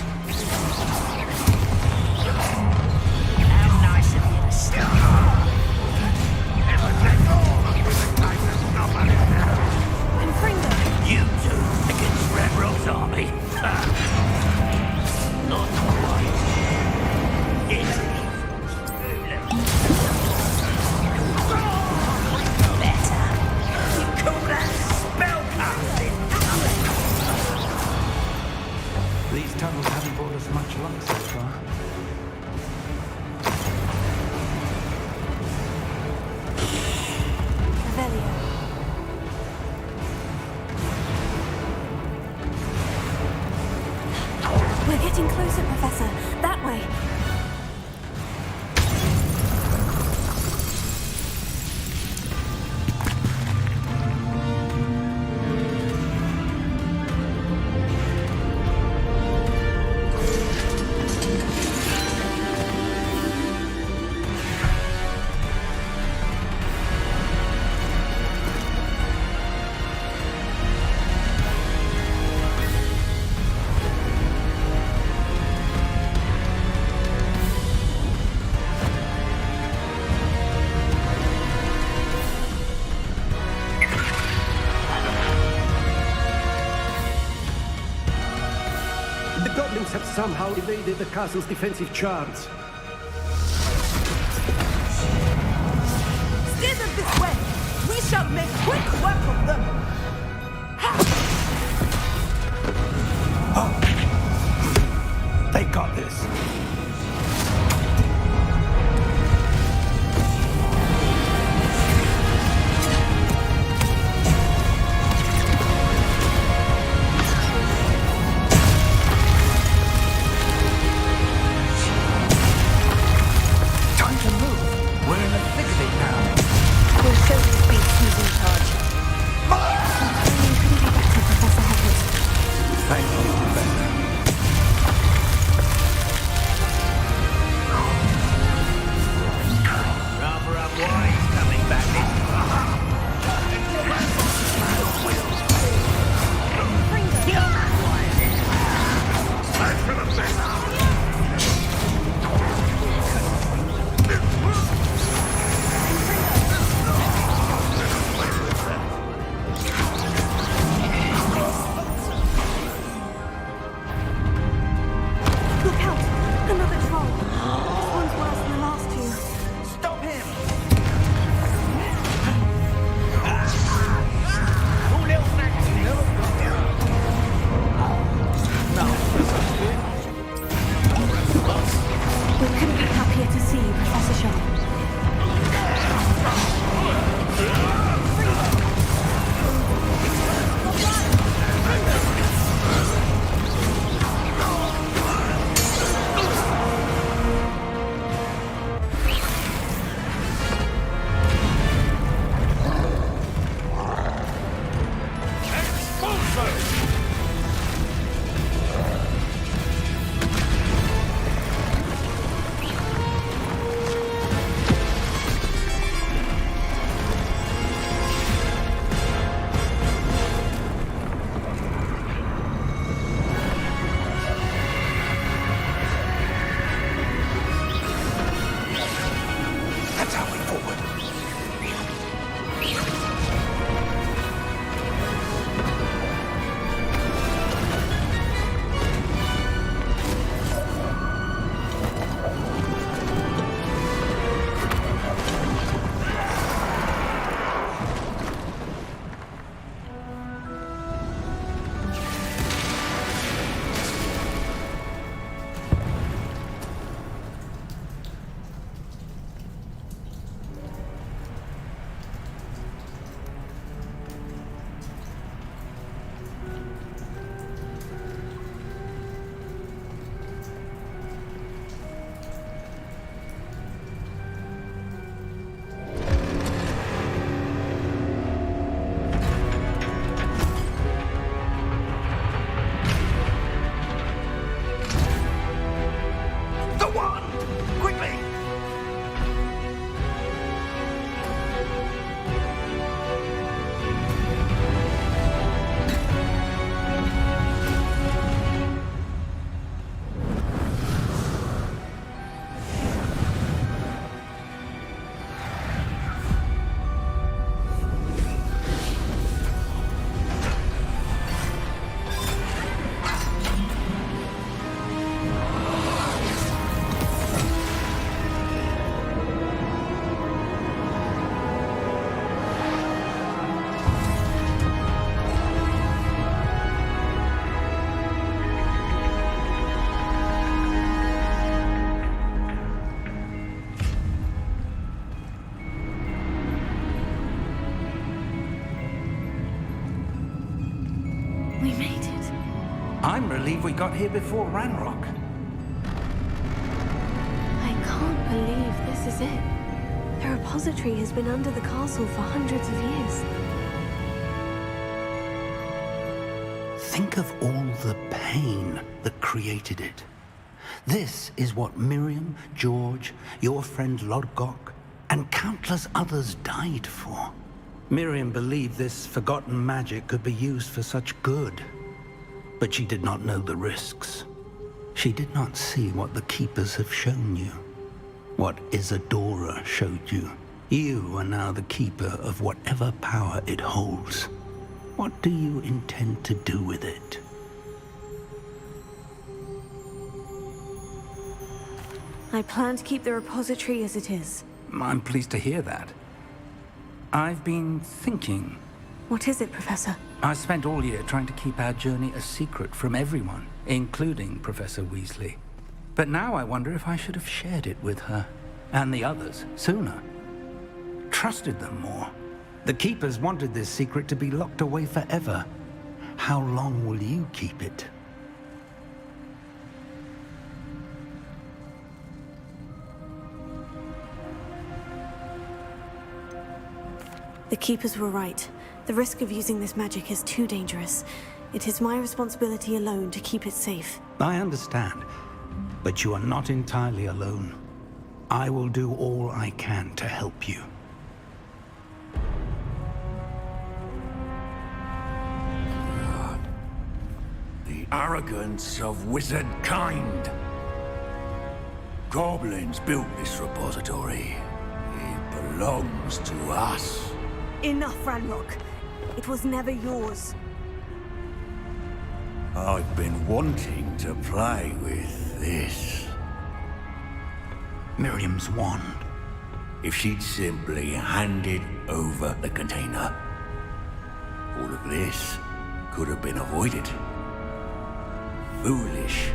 How nice of you to stop. Never take all of the kindness nobody has. And Fringo. You two against Red army. Not quite. Is it? These tunnels haven't brought us much luck so far. Revelio. We're getting closer, Professor. That way. The goblins have somehow evaded the castle's defensive charms. Steer them this way! We shall make quick work of them! They got this. We made it. I'm relieved we got here before Ranrock. I can't believe this is it. The repository has been under the castle for hundreds of years. Think of all the pain that created it. This is what Miriam, George, your friend Lodgok, and countless others died for. Miriam believed this forgotten magic could be used for such good. But she did not know the risks. She did not see what the Keepers have shown you. What Isadora showed you. You are now the Keeper of whatever power it holds. What do you intend to do with it? I plan to keep the repository as it is. I'm pleased to hear that. I've been thinking. What is it, Professor? I spent all year trying to keep our journey a secret from everyone, including Professor Weasley. But now I wonder if I should have shared it with her, and the others, sooner. Trusted them more. The Keepers wanted this secret to be locked away forever. How long will you keep it? The Keepers were right. The risk of using this magic is too dangerous. It is my responsibility alone to keep it safe. I understand, but you are not entirely alone. I will do all I can to help you. The arrogance of wizard kind. Goblins built this repository. It belongs to us. Enough, Ranrock. It was never yours. I've been wanting to play with this. Miriam's wand. If she'd simply handed over the container, all of this could have been avoided. Foolish,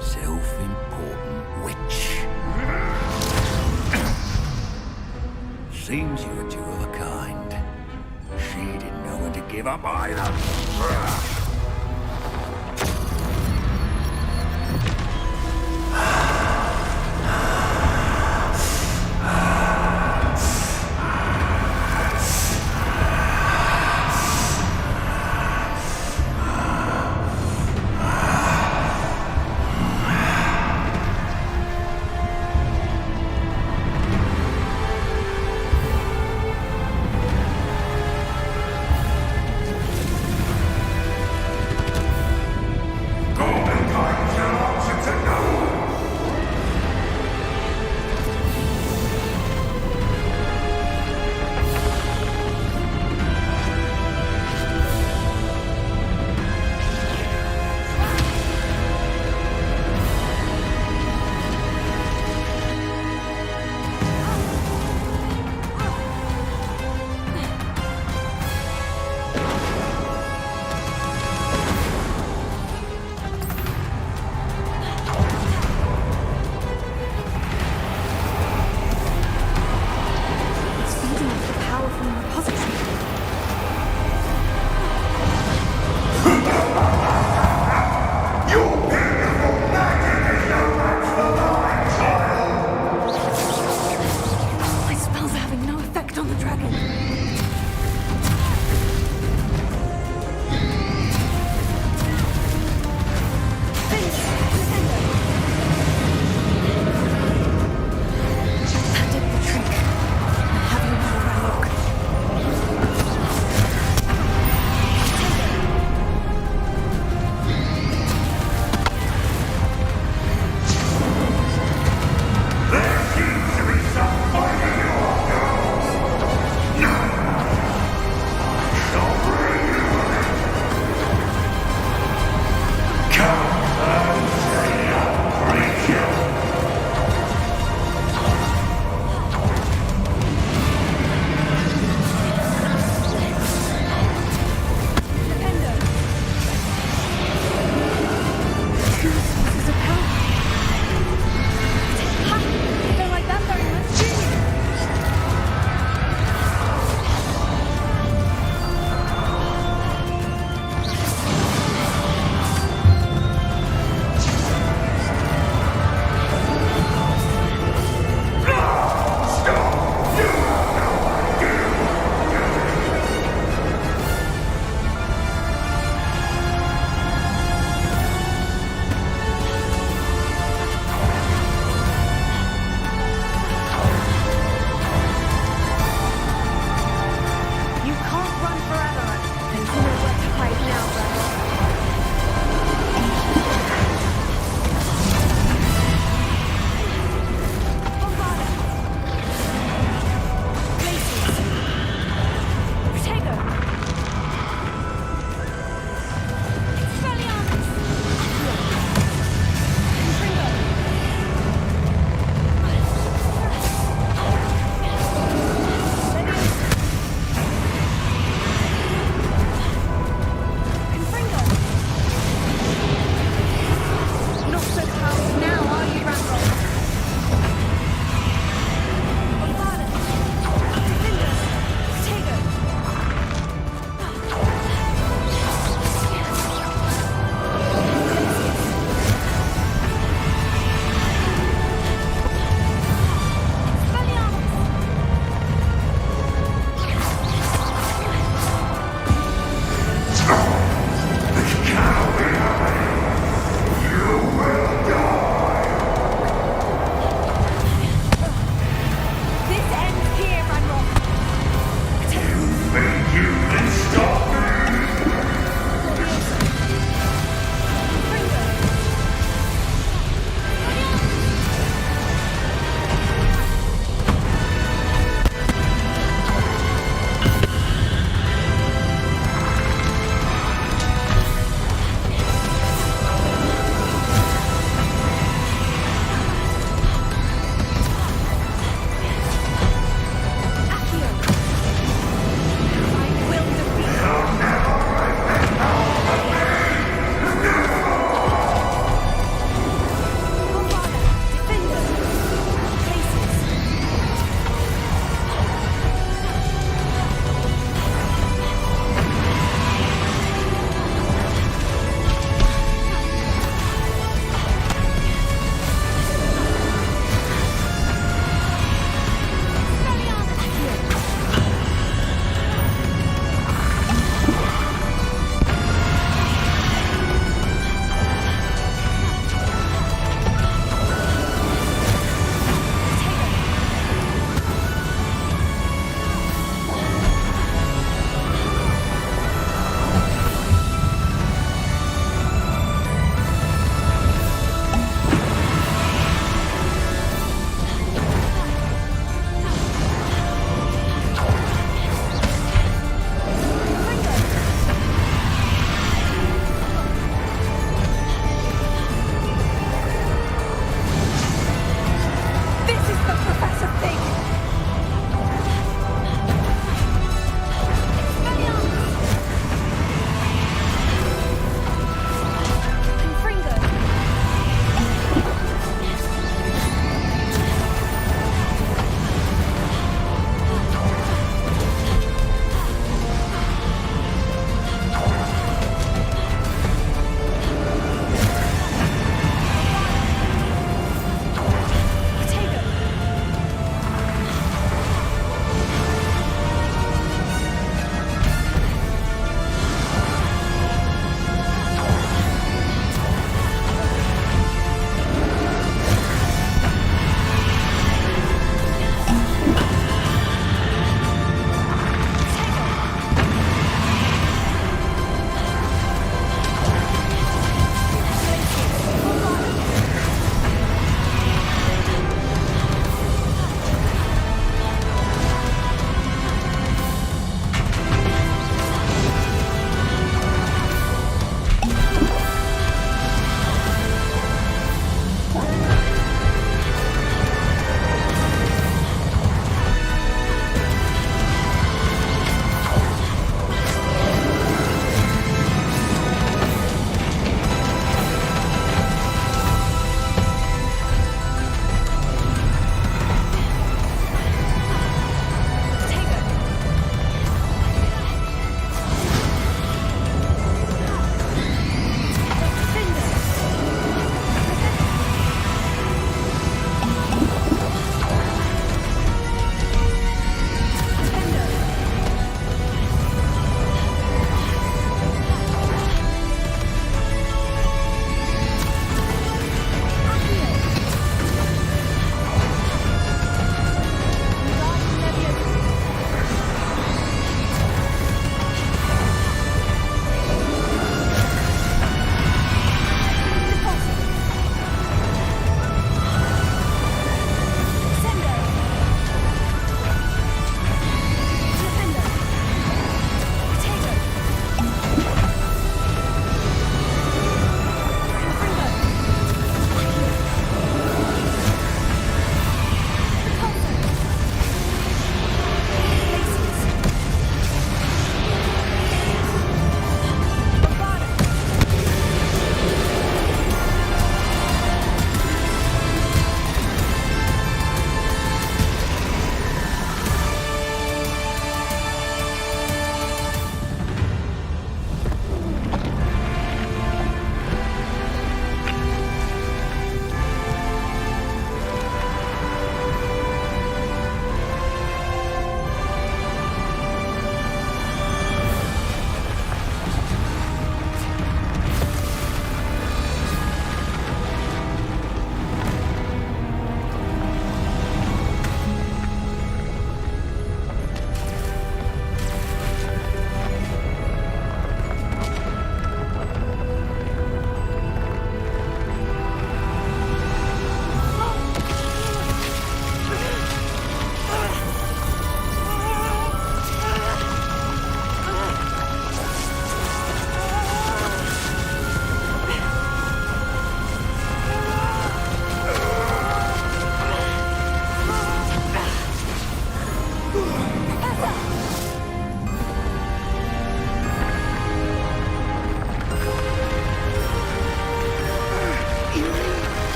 self-important witch. Seems you were two of a kind. She didn't know when to give up either.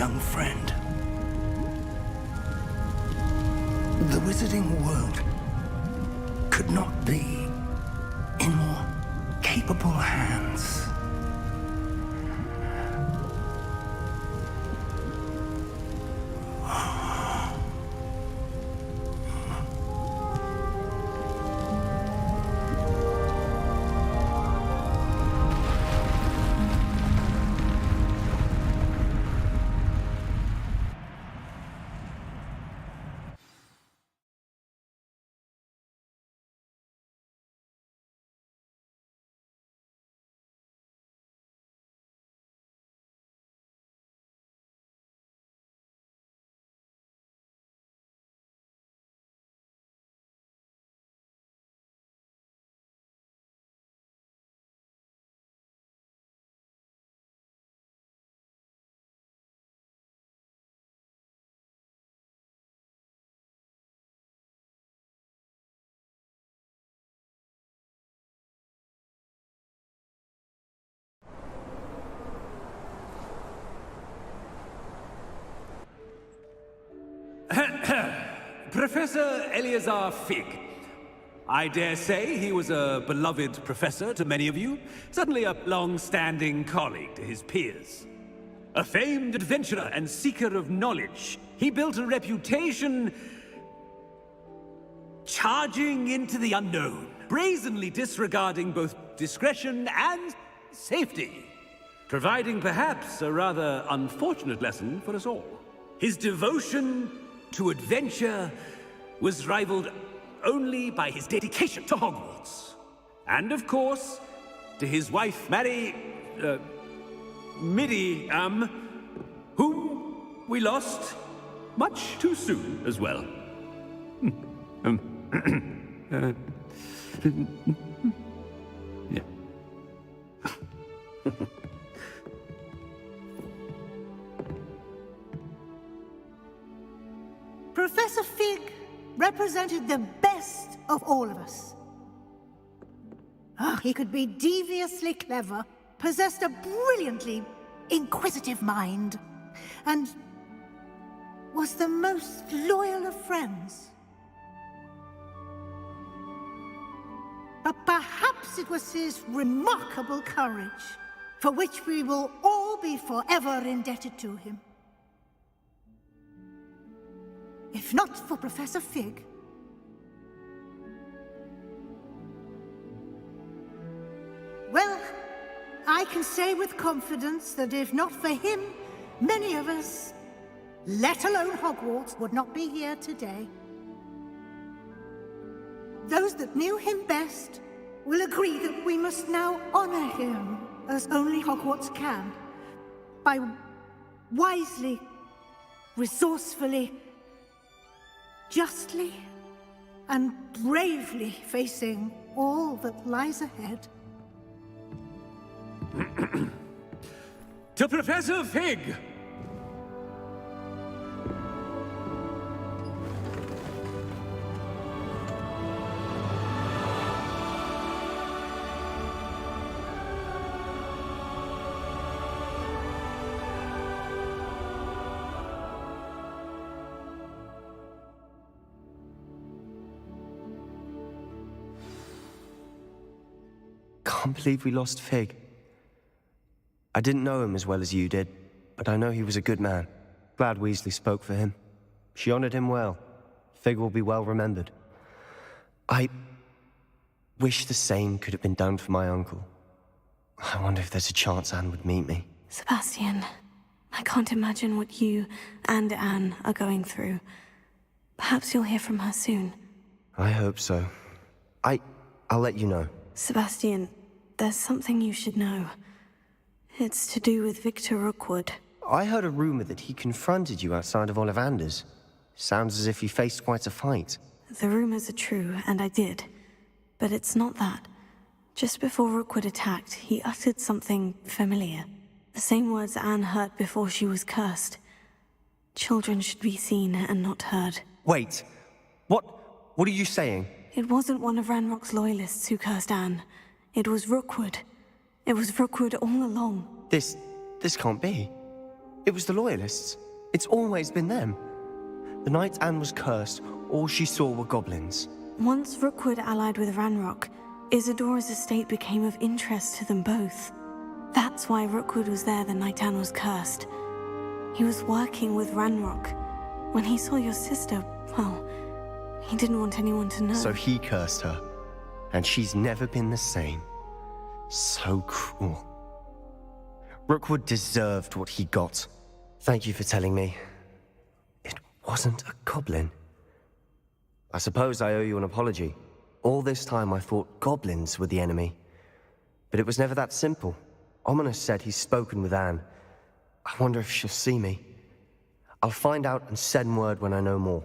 young friend. The wizarding world could not be in more capable hands. Professor Eleazar Fig. I dare say he was a beloved professor to many of you, certainly a long-standing colleague to his peers. A famed adventurer and seeker of knowledge, he built a reputation charging into the unknown, brazenly disregarding both discretion and safety, providing perhaps a rather unfortunate lesson for us all. His devotion to adventure was rivaled only by his dedication to Hogwarts. And of course, to his wife, Middy, whom we lost much too soon as well. Yeah. Professor Fig represented the best of all of us. He could be deviously clever, possessed a brilliantly inquisitive mind, and was the most loyal of friends. But perhaps it was his remarkable courage, for which we will all be forever indebted to him. If not for Professor Fig, well, I can say with confidence that if not for him, many of us, let alone Hogwarts, would not be here today. Those that knew him best will agree that we must now honor him as only Hogwarts can, by wisely, resourcefully, justly, and bravely facing all that lies ahead. To Professor Fig! Can't believe we lost Fig. I didn't know him as well as you did, but I know he was a good man. Glad Weasley spoke for him. She honored him well. Fig will be well remembered. I wish the same could have been done for my uncle. I wonder if there's a chance Anne would meet me. Sebastian, I can't imagine what you and Anne are going through. Perhaps you'll hear from her soon. I hope so. I'll let you know. Sebastian, there's something you should know. It's to do with Victor Rookwood. I heard a rumor that he confronted you outside of Ollivander's. Sounds as if you faced quite a fight. The rumors are true, and I did. But it's not that. Just before Rookwood attacked, he uttered something familiar. The same words Anne heard before she was cursed. Children should be seen and not heard. Wait. What are you saying? It wasn't one of Ranrock's loyalists who cursed Anne. It was Rookwood. It was Rookwood all along. This can't be. It was the Loyalists. It's always been them. The night Anne was cursed, all she saw were goblins. Once Rookwood allied with Ranrock, Isadora's estate became of interest to them both. That's why Rookwood was there the night Anne was cursed. He was working with Ranrock. When he saw your sister, well, he didn't want anyone to know. So he cursed her, and she's never been the same. So cruel. Rookwood deserved what he got. Thank you for telling me. It wasn't a goblin. I suppose I owe you an apology. All this time I thought goblins were the enemy. But it was never that simple. Ominous said he's spoken with Anne. I wonder if she'll see me. I'll find out and send word when I know more.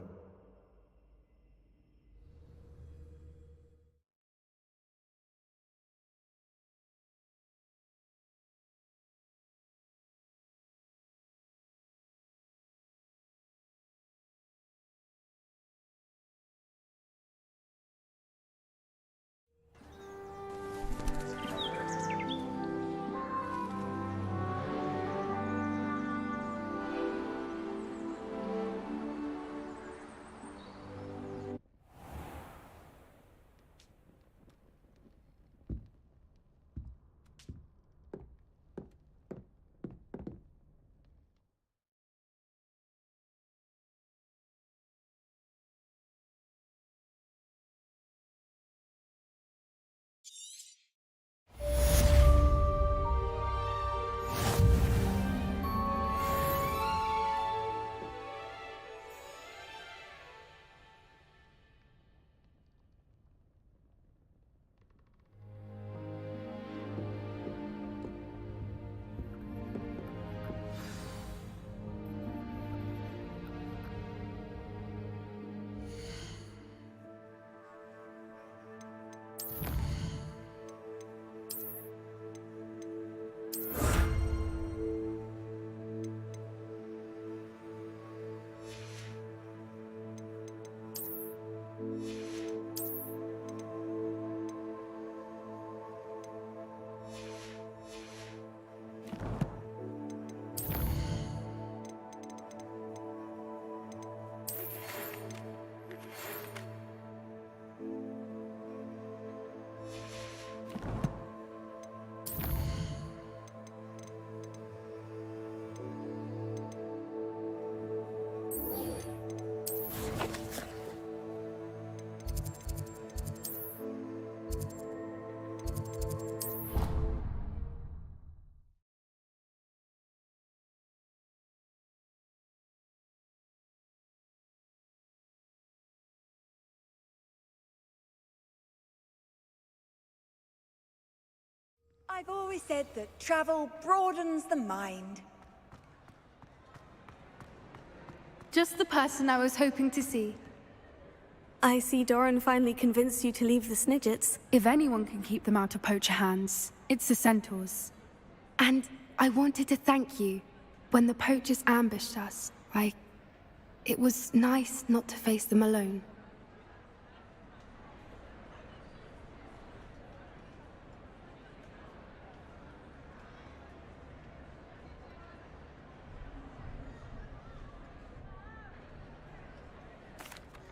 I've always said that travel broadens the mind. Just the person I was hoping to see. I see Doran finally convinced you to leave the Snidgets. If anyone can keep them out of poacher hands, it's the centaurs. And I wanted to thank you. When the poachers ambushed us, it was nice not to face them alone.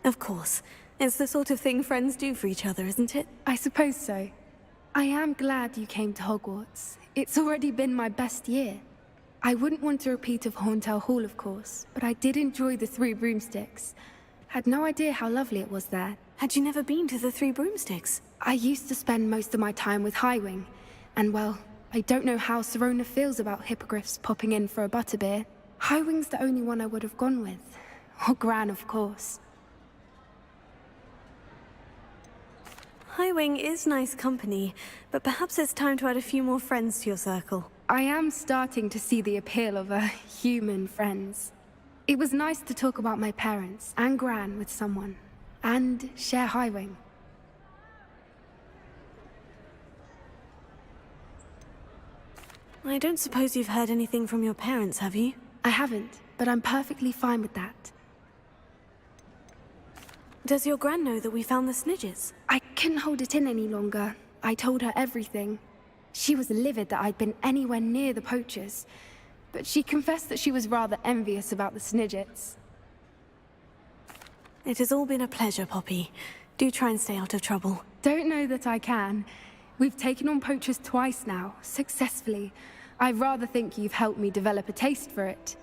Of course. It's the sort of thing friends do for each other, isn't it? I suppose so. I am glad you came to Hogwarts. It's already been my best year. I wouldn't want a repeat of Horntail Hall, of course, but I did enjoy the Three Broomsticks. Had no idea how lovely it was there. Had you never been to the Three Broomsticks? I used to spend most of my time with Highwing, and well, I don't know how Serona feels about hippogriffs popping in for a butterbeer. Highwing's the only one I would have gone with. Or Gran, of course. Highwing is nice company, but perhaps it's time to add a few more friends to your circle. I am starting to see the appeal of human friends. It was nice to talk about my parents and Gran with someone, and share Highwing. I don't suppose you've heard anything from your parents, have you? I haven't, but I'm perfectly fine with that. Does your Gran know that we found the Snidgets? I couldn't hold it in any longer. I told her everything. She was livid that I'd been anywhere near the poachers. but she confessed that she was rather envious about the Snidgets. It has all been a pleasure, Poppy. Do try and stay out of trouble. Don't know that I can. We've taken on poachers twice now, successfully. I rather think you've helped me develop a taste for it.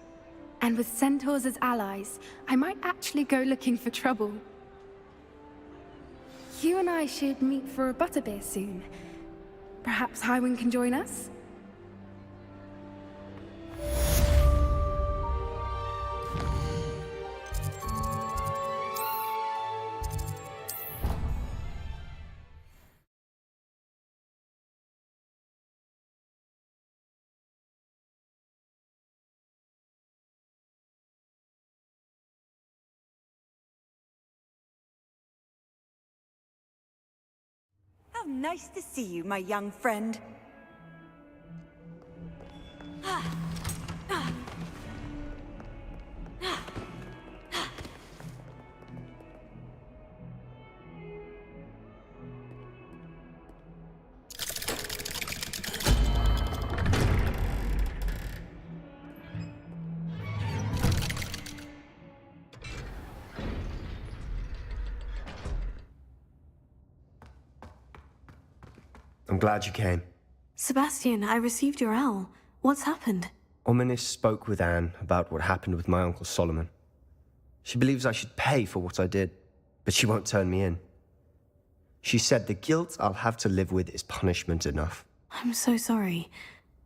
And with centaurs as allies, I might actually go looking for trouble. You and I should meet for a butterbeer soon. Perhaps Highwind can join us? How nice to see you, my young friend. I'm glad you came. Sebastian, I received your owl. What's happened? Ominis spoke with Anne about what happened with my Uncle Solomon. She believes I should pay for what I did, but she won't turn me in. She said the guilt I'll have to live with is punishment enough. I'm so sorry,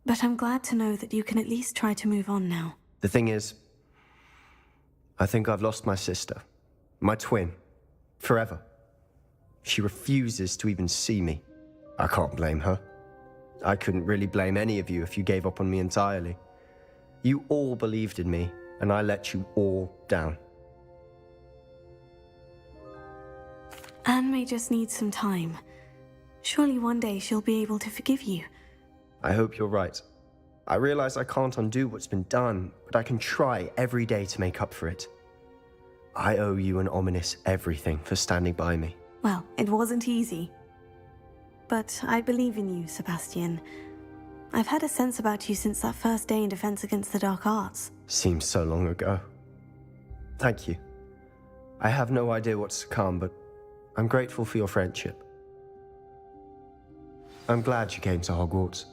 but I'm glad to know that you can at least try to move on now. The thing is, I think I've lost my sister, my twin, forever. She refuses to even see me. I can't blame her. I couldn't really blame any of you if you gave up on me entirely. You all believed in me, and I let you all down. Anne may just need some time. Surely one day she'll be able to forgive you. I hope you're right. I realize I can't undo what's been done, but I can try every day to make up for it. I owe you and Ominis everything for standing by me. Well, it wasn't easy. But I believe in you, Sebastian. I've had a sense about you since that first day in Defense Against the Dark Arts. Seems so long ago. Thank you. I have no idea what's to come, but I'm grateful for your friendship. I'm glad you came to Hogwarts.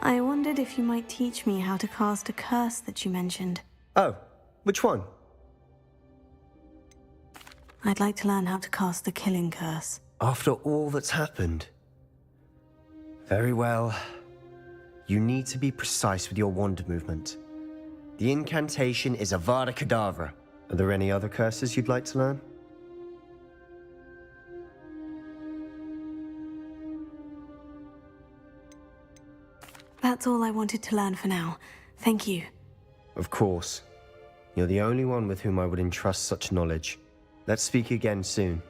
I wondered if you might teach me how to cast a curse that you mentioned. Oh, which one? I'd like to learn how to cast the killing curse. After all that's happened? Very well. You need to be precise with your wand movement. The incantation is Avada Kedavra. Are there any other curses you'd like to learn? That's all I wanted to learn for now. Thank you. Of course. You're the only one with whom I would entrust such knowledge. Let's speak again soon.